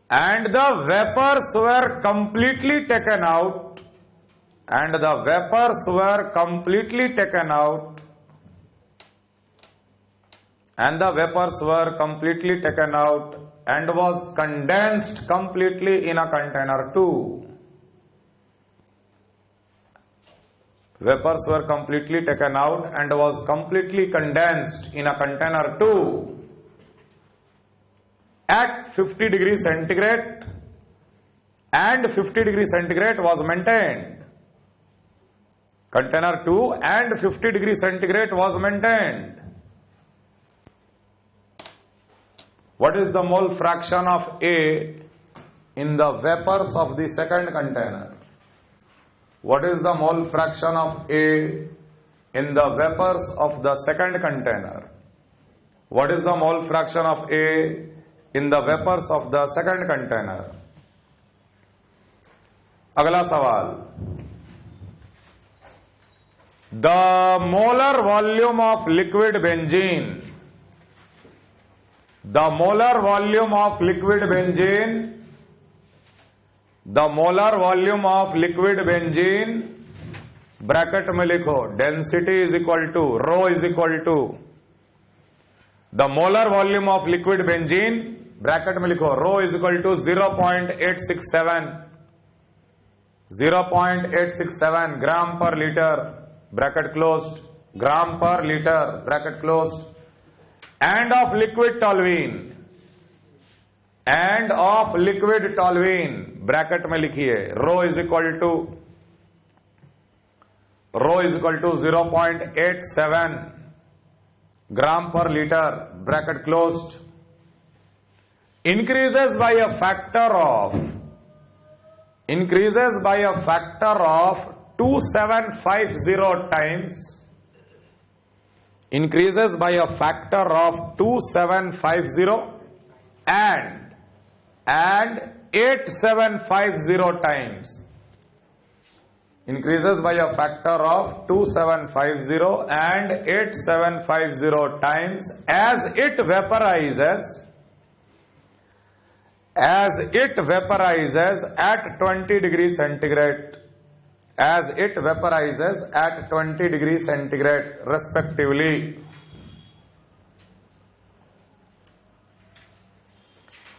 and the vapors were completely taken out, and the vapors were completely taken out, and the vapors were completely taken out and was condensed completely in a container 2. Vapors were completely taken out and was completely condensed in a container 2 at 50 degree centigrade, and 50 degree centigrade was maintained. Container 2 and 50 degree centigrade was maintained. What is the mole fraction of A in the vapors of the second container? What is the mole fraction of A in the vapors of the second container? What is the mole fraction of A in the vapors of the second container. अगला सवाल, the molar volume of liquid benzene, the molar volume of liquid benzene, the molar volume of liquid benzene, bracket में लिखो, density is equal to rho is equal to the molar volume of liquid benzene, bracket में लिखो rho is equal to 0.867 gram per litre, bracket closed, gram per litre, bracket closed, and of liquid toluene, and of liquid toluene, bracket में लिखिए rho is equal to 0.87 gram per litre, bracket closed, increases by a factor of 2750 times, increases by a factor of 2750 and 8750 times, increases by a factor of 2750 and 8750 times as it vaporizes at 20 degrees centigrade, as it vaporizes at 20 degrees centigrade respectively.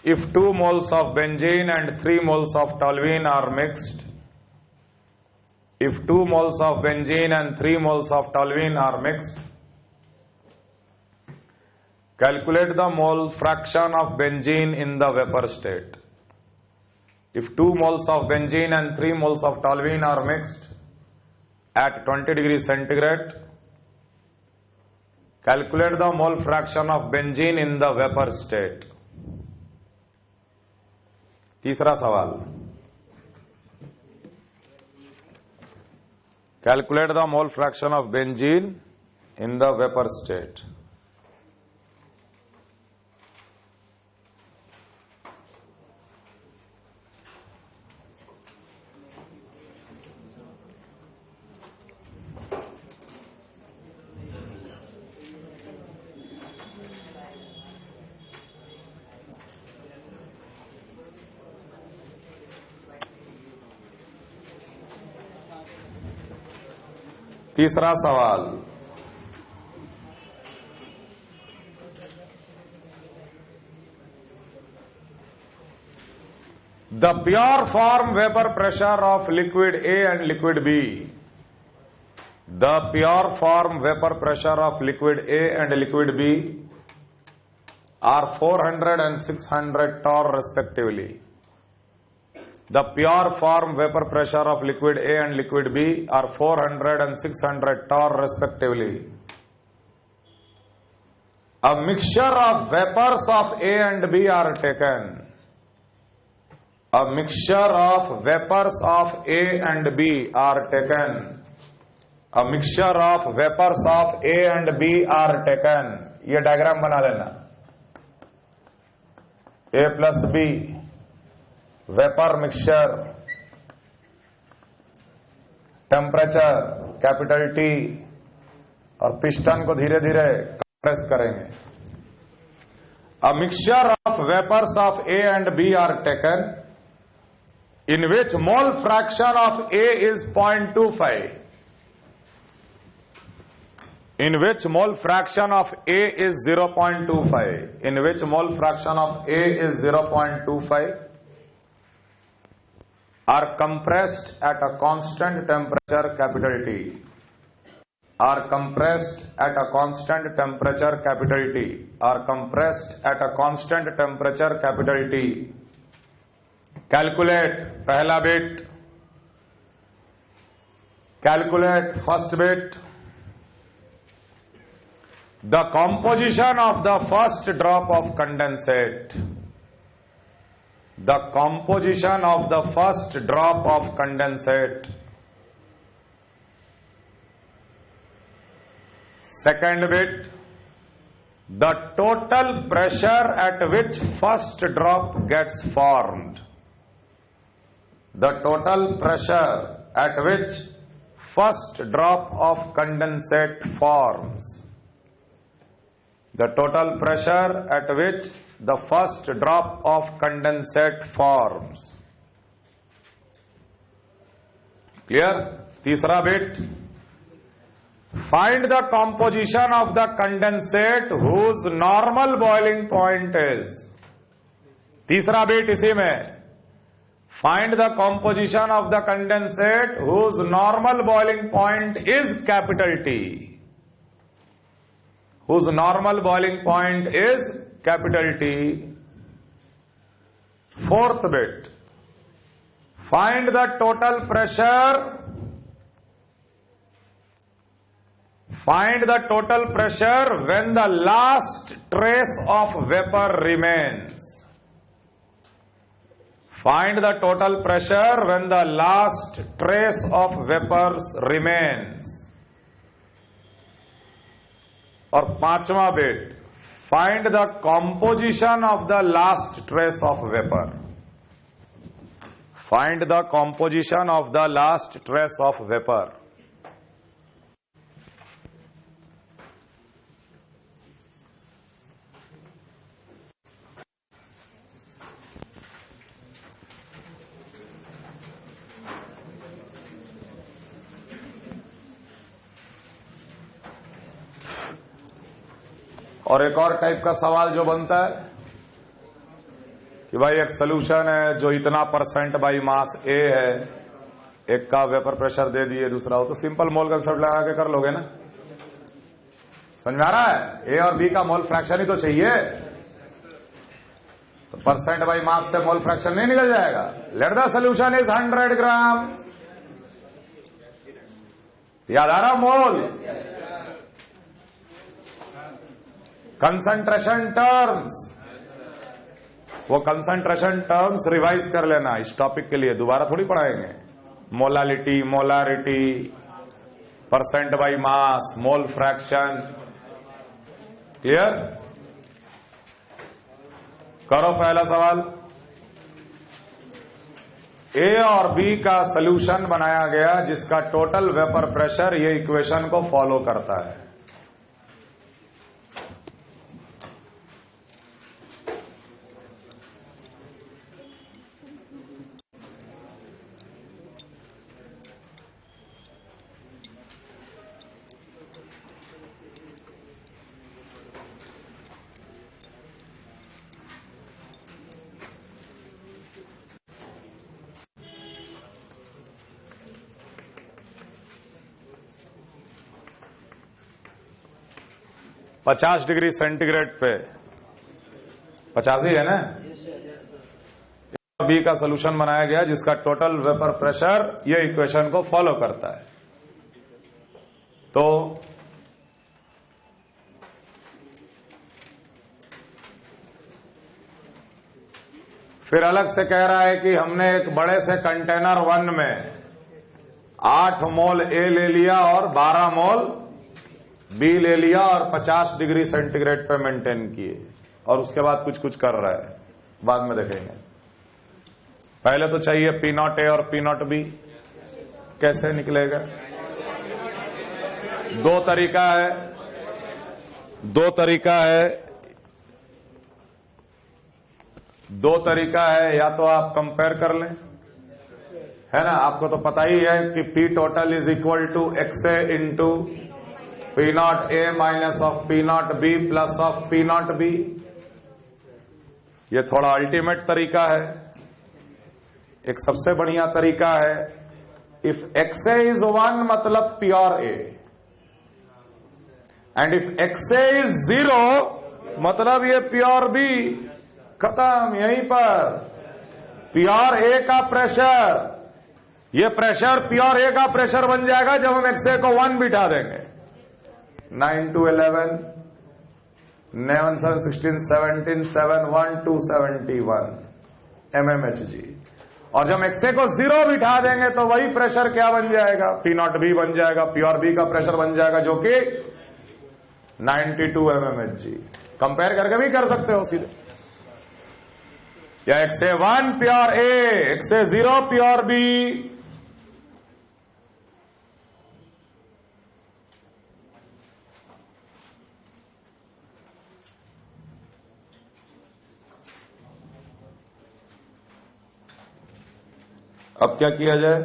If 2 moles of benzene and 3 moles of toluene are mixed, if 2 moles of benzene and 3 moles of toluene are mixed, calculate the mole fraction of benzene in the vapor state. If 2 moles of benzene and 3 moles of toluene are mixed at 20 degrees centigrade, calculate the mole fraction of benzene in the vapor state. तीसरा सवाल, calculate the mole fraction of benzene in the vapor state. तीसरा सवाल, the pure form vapor pressure of liquid A and liquid B, the pure form vapor pressure of liquid A and liquid B are 400 and 600 torr respectively. The pure form vapor pressure of liquid A and liquid B are 400 and 600 torr respectively. A mixture of vapors of A and B are taken. A mixture of vapors of A and B are taken. A mixture of vapors of A and B are taken. ये diagram बना लेना. A plus B vapour mixture, temperature capital T, और piston को धीरे धीरे compress करेंगे. A mixture of vapours of A and B are taken in which mole fraction of A is 0.25, in which mole fraction of A is 0.25, in which mole fraction of A is 0.25, are compressed at a constant temperature capital T, are compressed at a constant temperature capital T, are compressed at a constant temperature capital T. Calculate पहला bit, calculate first bit. The composition of the first drop of condensate, the composition of the first drop of condensate. Second bit, the total pressure at which first drop gets formed. The total pressure at which first drop of condensate forms. The total pressure at which the first drop of condensate forms. Clear? तीसरा bit. Find the composition of the condensate whose normal boiling point is. तीसरा bit इसी में. Find the composition of the condensate whose normal boiling point is capital T. Whose normal boiling point is capital T. Fourth bit. Find the total pressure. Find the total pressure when the last trace of vapor remains. Find the total pressure when the last trace of vapors remains. और पांचवा bit. Find the composition of the last trace of vapor. Find the composition of the last trace of vapor. और एक और type का सवाल जो बनता है कि भाई एक सोल्यूशन है जो इतना परसेंट बाई मास ए है, एक का वेपर प्रेशर दे दिए, दूसरा हो, तो सिंपल मोल कंसेप्ट लगा के कर लोगे ना। समझ में आ रहा है? ए और बी का मोल फ्रैक्शन ही तो चाहिए, तो परसेंट बाई मास से मोल फ्रैक्शन नहीं निकल जाएगा। लेट द सोल्यूशन इज 100 ग्राम। याद आ रहा मोल? कंसंट्रेशन टर्म्स, वो कंसंट्रेशन टर्म्स रिवाइज कर लेना इस टॉपिक के लिए, दोबारा थोड़ी पढ़ाएंगे। Molality, molarity, percent by mass, mole fraction. Clear? करो पहला सवाल। ए और बी का सोल्यूशन बनाया गया जिसका टोटल वेपर प्रेशर ये इक्वेशन को फॉलो करता है। $50 डिग्री सेंटीग्रेड पे 50 ही है ना। बी का सोल्यूशन बनाया गया जिसका टोटल वेपर प्रेशर ये इक्वेशन को फॉलो करता है। तो फिर अलग से कह रहा है कि हमने एक बड़े से कंटेनर 1 में 8 मोल ए ले लिया और 12 मोल बी ले लिया और 50 डिग्री सेंटीग्रेड पे मेंटेन किए, और उसके बाद कुछ कुछ कर रहा है, बाद में देखेंगे। पहले तो चाहिए पी नॉट ए और पी नॉट बी, कैसे निकलेगा? दो तरीका है, या तो आप कंपेयर कर लें, है ना। आपको तो पता ही है कि P total is equal to x A into P naught A minus of P naught B plus of P naught B. ये थोड़ा अल्टीमेट तरीका है। एक सबसे बढ़िया तरीका है, इफ एक्स ए इज 1 मतलब pure A, and if x A is 0 मतलब ये प्योर बी। खत्म। यहीं पर प्योर ए का प्रेशर, ये प्रेशर प्योर ए का प्रेशर बन जाएगा जब हम एक्स ए को 1 बिठा देंगे। 9 to 11, 9 7 16 17 7 1 2 71 mmHg। और जब एक्सए को 0 बिठा देंगे तो वही प्रेशर क्या बन जाएगा? पी नॉट बी बन जाएगा, प्योर बी का प्रेशर बन जाएगा, जो कि 92 mmHg। कंपेयर करके भी कर सकते हो सीधे, या XA1 pure A, XA0 pure B। अब क्या किया जाए?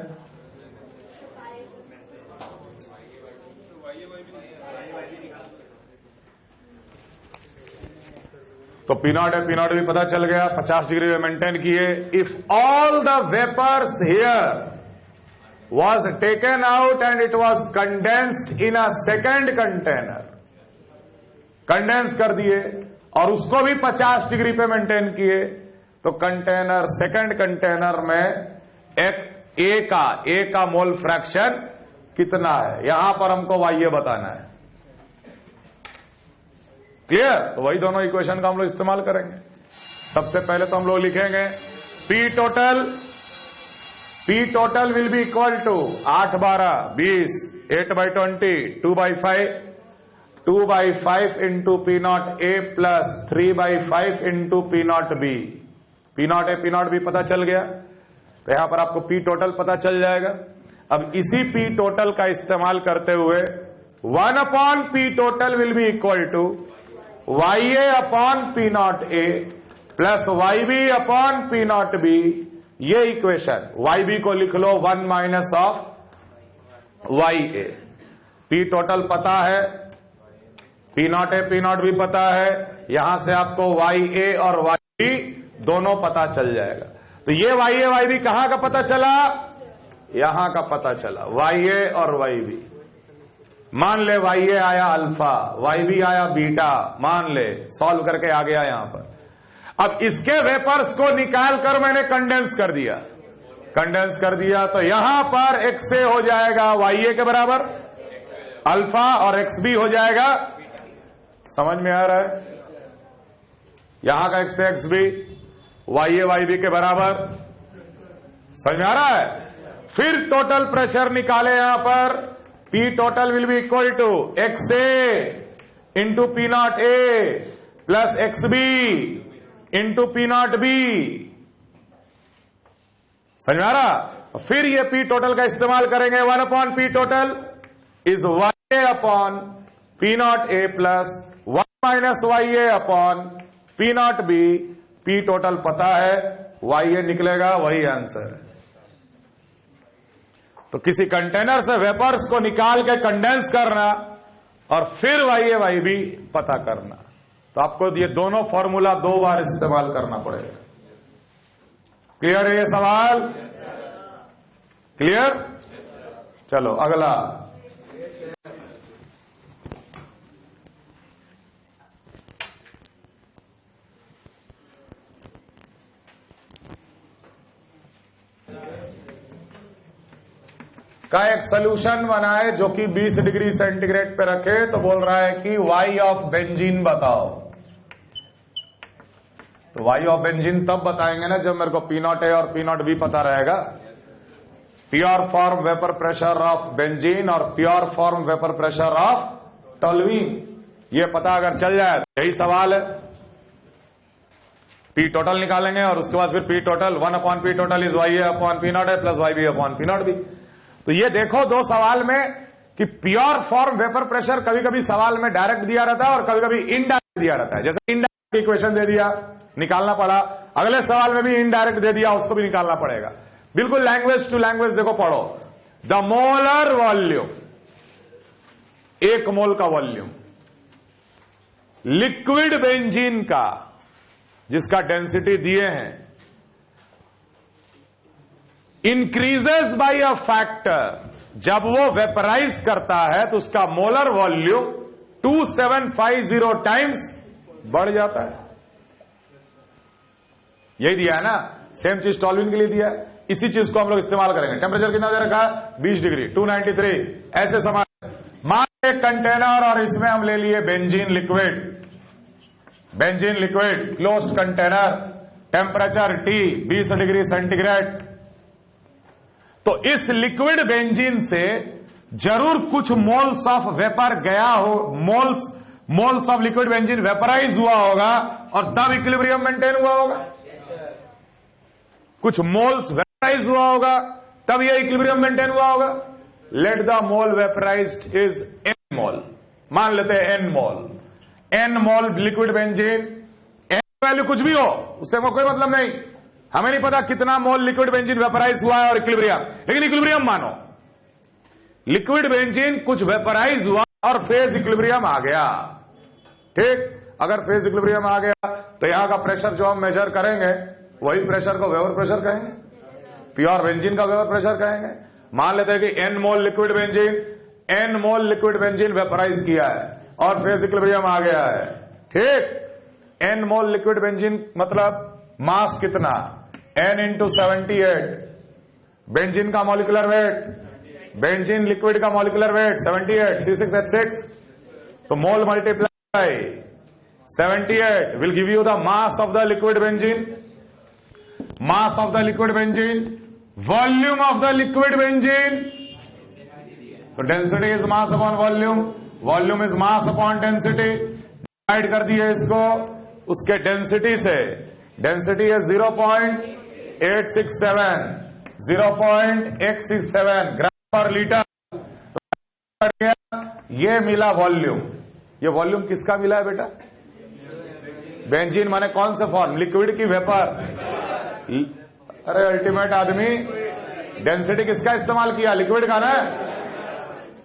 तो P0 है, P0 भी पता चल गया, 50 डिग्री में मेंटेन किए। If all the vapours here was taken out and it was condensed in a second container, condense कर दिए और उसको भी 50 डिग्री पे मेंटेन किए, तो कंटेनर, सेकंड कंटेनर में ए का मोल फ्रैक्शन कितना है, यहां पर हमको वाई बताना है। क्लियर? तो वही दोनों इक्वेशन का हम लोग इस्तेमाल करेंगे। सबसे पहले तो हम लोग लिखेंगे P total will be equal to 8 12 20, 8/20, 2/5, 2/5 into P0 A plus 3/5 into P0 B। P0 A P0 B पता चल गया, तो यहां पर आपको P total पता चल जाएगा। अब इसी P total का इस्तेमाल करते हुए 1/P total will be equal to YA upon P0 A plus YB upon P0 B। ये इक्वेशन YB को लिख लो 1 minus of YA। P total पता है, P0 A P0 भी पता है, यहां से आपको YA और YB दोनों पता चल जाएगा। तो ये YA YB कहां का पता चला? यहां का पता चला, YA और YB। मान ले YA आया अल्फा, YB आया बीटा, मान ले, सॉल्व करके आ गया यहां पर। अब इसके वेपर्स को निकाल कर मैंने कंडेंस कर दिया, कंडेंस कर दिया, तो यहां पर XA हो जाएगा YA के बराबर अल्फा और XB हो जाएगा, समझ में आ रहा है? यहां का XA XB YA YB के बराबर, समझ में आ रहा है? फिर टोटल प्रेशर निकाले, यहां पर P total will be equal to XA into P0 A plus XB into P0 B। समझ में आ रहा? फिर ये P total का इस्तेमाल करेंगे, 1/P total is YA upon P0 A plus 1 minus YA upon P0 B। P total पता है, YA निकलेगा, वही आंसर है। तो किसी कंटेनर से वेपर्स को निकाल के कंडेंस करना और फिर YA YB पता करना, तो आपको ये दोनों फॉर्मूला 2 बार इस्तेमाल करना पड़ेगा। क्लियर है ये सवाल? क्लियर? चलो अगला। का एक सोल्यूशन बनाए जो कि 20 डिग्री सेंटीग्रेड पे रखे, तो बोल रहा है कि Y ऑफ बेंजीन बताओ। तो Y ऑफ बेंजीन तब बताएंगे ना जब मेरे को P0 A और P0 B पता रहेगा। Pure form vapour pressure of benzene और pure form vapour pressure of toluene, ये पता अगर चल जाए, यही सवाल है। P total निकालेंगे और उसके बाद फिर P total 1/P total is YA upon P0 A plus YB upon P0 B। तो ये देखो दो सवाल में कि प्योर फॉर्म वेपर प्रेशर कभी कभी सवाल में डायरेक्ट दिया रहता है और कभी कभी इनडायरेक्ट दिया रहता है। जैसे इनडायरेक्ट इक्वेशन दे दिया, निकालना पड़ा, अगले सवाल में भी इनडायरेक्ट दे दिया, उसको भी निकालना पड़ेगा। बिल्कुल लैंग्वेज टू लैंग्वेज देखो, पढ़ो। द मोलर वॉल्यूम, 1 मोल का वॉल्यूम लिक्विड बेंजीन का, जिसका डेंसिटी दिए हैं, इंक्रीजेस बाय अ फैक्टर, जब वो वेपराइज करता है तो उसका मोलर वॉल्यूम 2750 टाइम्स बढ़ जाता है। यही दिया है ना, सेम चीज टॉल्यूइन के लिए दिया है। इसी चीज को हम लोग इस्तेमाल करेंगे। टेम्परेचर कितना दे रखा है? 20 डिग्री, 293 ऐसे समान। मान एक कंटेनर और इसमें हम ले लिए benzene liquid, benzene liquid closed container, temperature T 20 degree centigrade. तो इस लिक्विड बेंजीन से जरूर कुछ मोल्स ऑफ वेपर गया हो, moles moles of liquid benzene vaporise हुआ होगा और तब इक्विलिब्रियम मेंटेन हुआ होगा। कुछ मोल्स वेपराइज हुआ होगा तब यह इक्विलिब्रियम मेंटेन हुआ होगा। Let the mole vaporised is n mole, मान लेते हैं n mole, n mole liquid benzene, n value कुछ भी हो उससे कोई मतलब नहीं, हमें नहीं पता कितना मोल लिक्विड बेंजीन वेपराइज हुआ है और इक्विलिब्रियम, लेकिन इक्विलिब्रियम मानो लिक्विड बेंजीन कुछ वेपराइज हुआ और फेज इक्विलिब्रियम आ गया। ठीक, अगर फेज इक्विलिब्रियम आ गया तो यहां का प्रेशर जो हम मेजर करेंगे वही प्रेशर को वेपर प्रेशर कहेंगे, प्योर बेंजीन का वेपर प्रेशर कहेंगे। मान लेते हैं कि N mole liquid benzene, N mole liquid benzene vaporise किया है और फेज इक्विलिब्रियम आ गया है। ठीक, एन मोल लिक्विड बेंजीन मतलब मास कितना, n इंटू 78, बेंजीन का मॉलिक्यूलर वेट, बेंजीन लिक्विड का मॉलिक्यूलर वेट 78, C6H6, तो mole multiply 78 will give you the mass of the liquid benzene, mass of the liquid benzene, volume of the liquid benzene, तो density is mass upon volume, volume is mass upon density, divide कर दिए इसको उसके density से, density है 0.867, 0.867 gram per litre. ये मिला volume, ये वॉल्यूम किसका मिला है बेटा, बेंजीन माने कौन से फॉर्म, लिक्विड की वेपर। अरे अल्टीमेट आदमी, डेंसिटी किसका इस्तेमाल किया, लिक्विड का ना।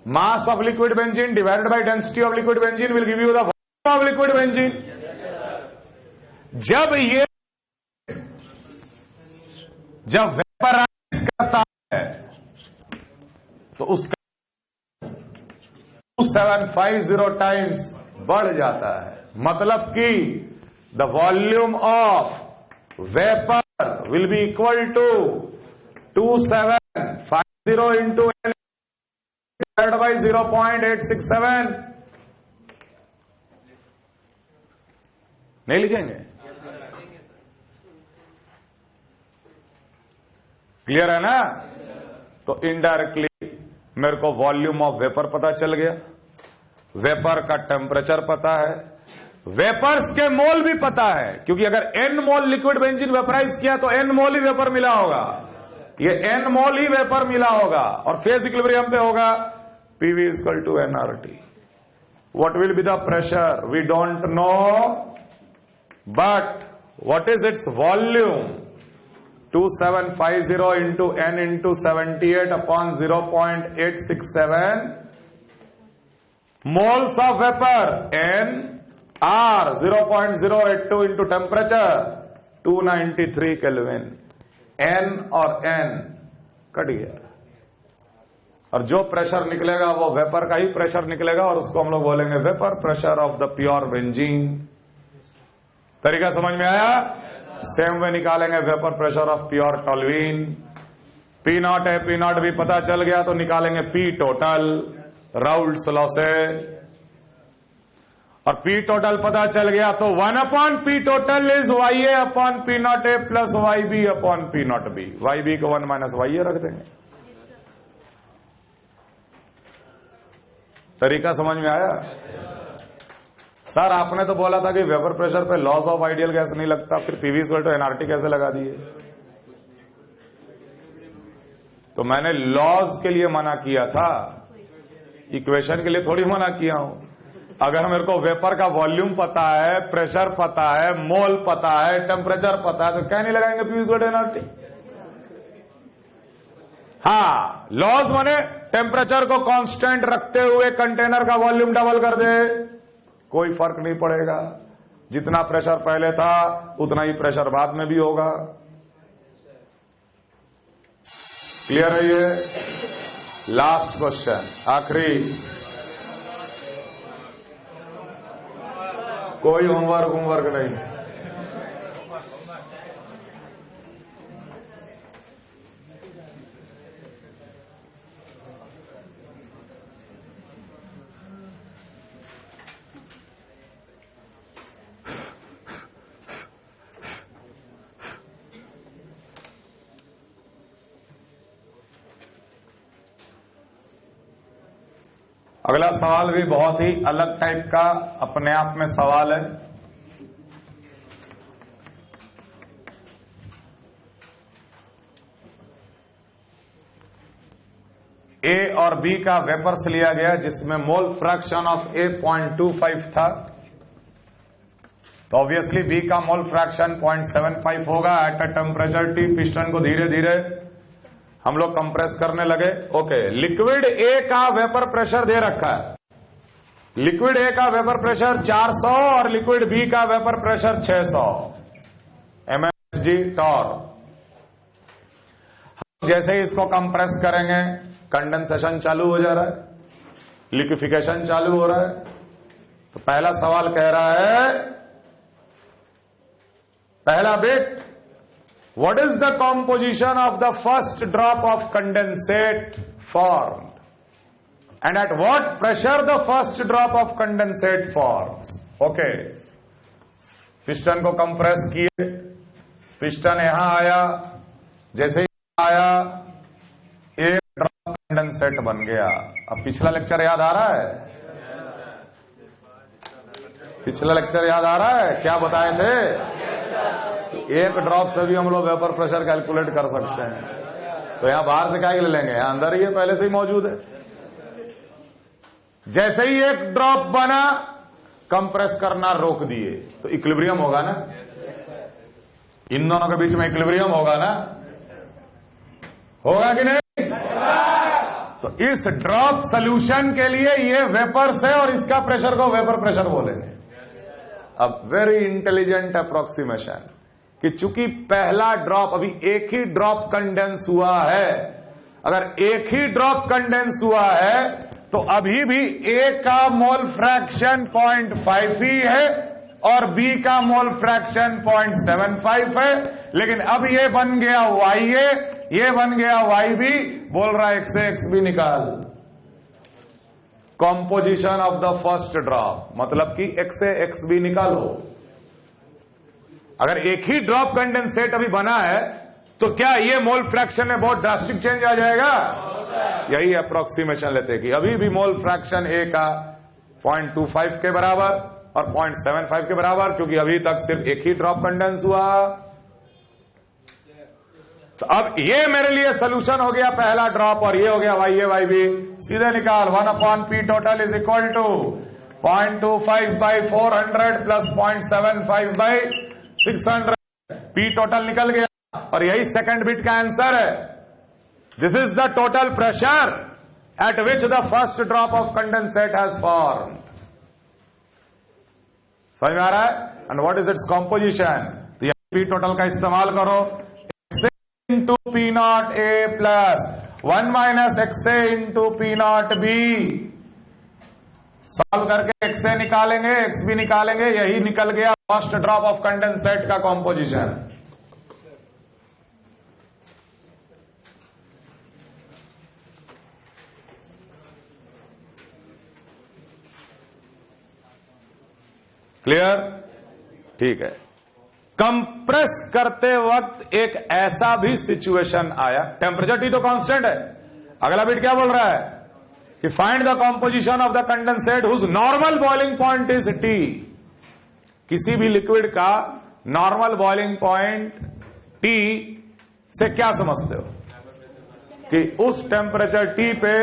Mass of liquid benzene divided by density of liquid benzene will give you the volume of liquid benzene. जब वेपराइज करता है तो उसका 2750 टाइम्स बढ़ जाता है, मतलब कि the volume of vapour will be equal to 2750 into n divided by 0.867। नहीं लिखेंगे, क्लियर है ना। तो इनडायरेक्टली मेरे को वॉल्यूम ऑफ वेपर पता चल गया, वेपर का टेम्परेचर पता है, वेपर्स के मोल भी पता है, क्योंकि अगर N mole liquid benzene vaporise किया तो एन मोल ही वेपर मिला होगा, ये एन मोल ही वेपर मिला होगा और फेज इक्विलिब्रियम पे होगा PV equal to nRT. What will be the pressure we don't know, but what is its volume, 2750 into n into 78 upon 0.867 moles of vapour, n r 0.082 into temperature 293 kelvin, n और n cut गया और जो pressure निकलेगा वो vapour का ही pressure निकलेगा और उसको हम लोग बोलेंगे vapour pressure of the pure benzene. तरीका समझ में आया। सेम वे निकालेंगे vapour pressure of pure toluene, P naught है, पी नॉट भी पता चल गया तो निकालेंगे पी टोटल राउल्ट्स लॉ से, और पी टोटल पता चल गया तो 1 upon P total is Y A upon P naught A plus Y B upon P naught B, Y B को 1 माइनस वाई ए रख देंगे। तरीका समझ में आया। सर आपने तो बोला था कि वेपर प्रेशर पे लॉस ऑफ आइडियल गैस नहीं लगता, फिर पीवी इक्वल टू एनआरटी कैसे लगा दिए। तो मैंने लॉज के लिए मना किया था, इक्वेशन के लिए थोड़ी मना किया हूं। अगर मेरे को वेपर का वॉल्यूम पता है, प्रेशर पता है, मोल पता है, टेम्परेचर पता है, तो क्या नहीं लगाएंगे पीवी इक्वल टू एनआरटी। हाँ, लॉज माने टेम्परेचर को कांस्टेंट रखते हुए कंटेनर का वॉल्यूम डबल कर दे, कोई फर्क नहीं पड़ेगा, जितना प्रेशर पहले था उतना ही प्रेशर बाद में भी होगा। क्लियर है ये। लास्ट क्वेश्चन, आखिरी, कोई होमवर्क नहीं। अगला सवाल भी बहुत ही अलग टाइप का अपने आप में सवाल है। ए और बी का वेपर्स लिया गया जिसमें मोल फ्रैक्शन ऑफ ए 0.25 था, तो ऑब्वियसली बी का मोल फ्रैक्शन 0.75 होगा at a temperature T. Piston को धीरे धीरे हम लोग कंप्रेस करने लगे। ओके, लिक्विड ए का वेपर प्रेशर दे रखा है। लिक्विड ए का वेपर प्रेशर 400 और लिक्विड बी का वेपर प्रेशर 600 msg टॉर। जैसे ही इसको कंप्रेस करेंगे कंडेंसेशन चालू हो जा रहा है, लिक्विफिकेशन चालू हो रहा है। तो पहला सवाल कह रहा है, पहला bit, what is the composition of the first drop of condensate formed and at what pressure the first drop of condensate forms. Okay, piston को कंप्रेस किए, पिस्टन यहां आया, जैसे ही आया एक ड्रॉप कंडेंसेट बन गया। अब पिछला लेक्चर याद आ रहा है? पिछला लेक्चर याद आ रहा है? क्या बताए थे? एक ड्रॉप से भी हम लोग वेपर प्रेशर कैलकुलेट कर सकते हैं। तो यहां बाहर से क्या ले लेंगे, यहां अंदर ही है, पहले से ही मौजूद है। जैसे ही एक ड्रॉप बना, कंप्रेस करना रोक दिए, तो इक्विलिब्रियम होगा ना, इन दोनों के बीच में इक्विलिब्रियम होगा ना, होगा कि नहीं? तो इस ड्रॉप सोल्यूशन के लिए ये वेपर्स है और इसका प्रेशर को वेपर प्रेशर बोलेंगे। अब वेरी इंटेलिजेंट अप्रोक्सीमेशन कि चूंकि पहला ड्रॉप, अभी एक ही ड्रॉप कंडेंस हुआ है, अगर एक ही ड्रॉप कंडेंस हुआ है तो अभी भी ए का मोल फ्रैक्शन 0.5 ही है और बी का मोल फ्रैक्शन 0.75 है। लेकिन अब ये बन गया YA, ये बन गया YB, बोल रहा है x से XB निकाल। Composition of the first drop, मतलब कि x से XB निकालो। अगर एक ही ड्रॉप कंडेंसेट अभी बना है तो क्या ये मोल फ्रैक्शन में बहुत ड्रास्टिक चेंज आ जाएगा? यही अप्रोक्सीमेशन लेते कि अभी भी मोल फ्रैक्शन ए का 0.25 के बराबर और 0.75 के बराबर, क्योंकि अभी तक सिर्फ एक ही ड्रॉप कंडेंस हुआ। तो अब ये मेरे लिए सोल्यूशन हो गया पहला ड्रॉप, और ये हो गया YA YB। सीधे निकाल 1/P total is equal to 0.25/400 plus 0.75/600। P total निकल गया और यही सेकंड बिट का आंसर है। This is the total pressure at which the first drop of condensate has formed. समझ में आ रहा है? And what is its composition? तो यह P टोटल का इस्तेमाल करो, into P naught A plus 1 minus XA into P not B। Solve करके XA निकालेंगे, XB निकालेंगे, यही निकल गया फर्स्ट ड्रॉप ऑफ कंडेंसेट का कॉम्पोजिशन। क्लियर? ठीक है। कंप्रेस करते वक्त एक ऐसा भी सिचुएशन आया, टेम्परेचर T तो कांस्टेंट है। अगला बिट क्या बोल रहा है कि find the composition of the condensate whose normal boiling point is T। किसी भी लिक्विड का नॉर्मल बॉइलिंग पॉइंट T से क्या समझते हो? कि उस टेम्परेचर T पे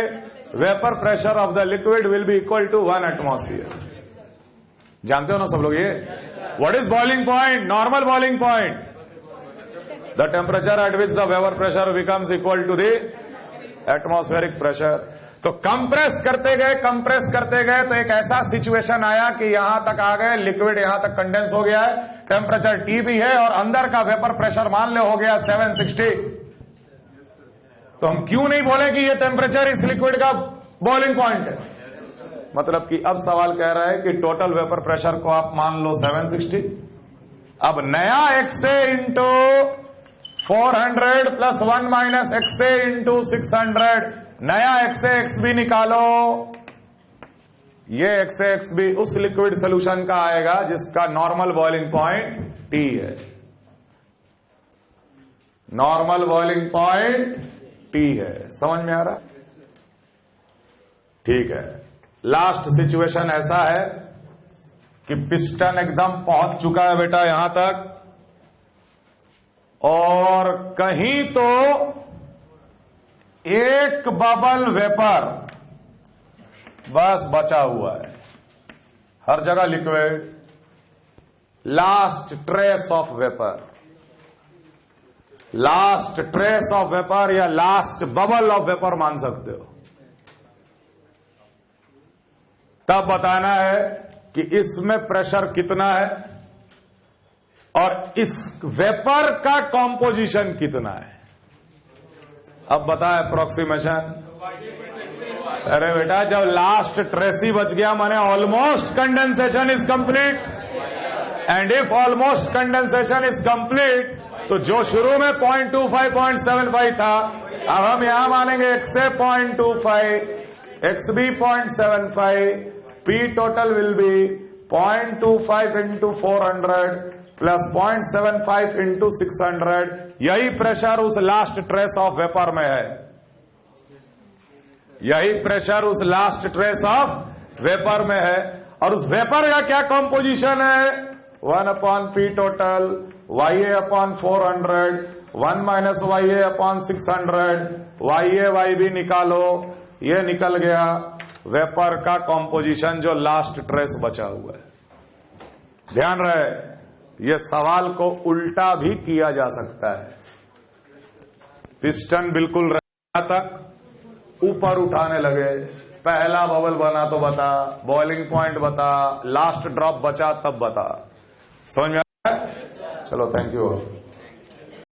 vapour pressure of the liquid will be equal to 1 atmosphere. जानते हो ना सब लोग ये? What is boiling point? Normal boiling point. The temperature at which the vapor pressure becomes equal to the atmospheric pressure. तो compress करते गए तो एक ऐसा सिचुएशन आया कि यहां तक आ गए, लिक्विड यहां तक कंडेंस हो गया है, टेम्परेचर T भी है और अंदर का वेपर प्रेशर मान ले हो गया 760। तो हम क्यों नहीं बोले कि ये टेम्परेचर इस लिक्विड का बॉइलिंग पॉइंट है? मतलब कि अब सवाल कह रहा है कि टोटल वेपर प्रेशर को आप मान लो 760। अब नया XA into 400 plus 1 minus XA into 600, नया XA XB निकालो। ये XA XB उस लिक्विड सोल्यूशन का आएगा जिसका नॉर्मल बॉइलिंग पॉइंट T है। नॉर्मल बॉइलिंग पॉइंट T है। समझ में आ रहा? ठीक है। लास्ट सिचुएशन ऐसा है कि पिस्टन एकदम पहुंच चुका है बेटा यहां तक, और कहीं तो एक बबल वेपर बस बचा हुआ है, हर जगह liquid, last trace of vapour, last trace of vapour या लास्ट बबल ऑफ वेपर मान सकते हो। तब बताना है कि इसमें प्रेशर कितना है और इस वेपर का कॉम्पोजिशन कितना है। अब बताए अप्रोक्सीमेशन। अरे बेटा जब लास्ट ट्रेस ही बच गया माने almost condensation is complete, and if almost condensation is complete तो जो शुरू में 0.25 0.75 था, अब हम यहां मानेंगे x से 0.25, x भी 0.75, P total will be 0.25 into 400 plus 0.75 into 600। यही प्रेशर उस लास्ट ट्रेस ऑफ वेपर में है, यही प्रेशर उस लास्ट ट्रेस ऑफ वेपर में है। और उस वेपर का क्या कॉम्पोजिशन है? 1/P total, YA/400, 1 - YA/600, YA/YB निकालो, ये निकल गया वेपर का कॉम्पोजिशन जो लास्ट ट्रेस बचा हुआ है। ध्यान रहे, ये सवाल को उल्टा भी किया जा सकता है। पिस्टन बिल्कुल रहा तक ऊपर उठाने लगे, पहला बबल बना तो बता, बॉइलिंग पॉइंट बता, लास्ट ड्रॉप बचा तब बता। समझ में आया? चलो थैंक यू।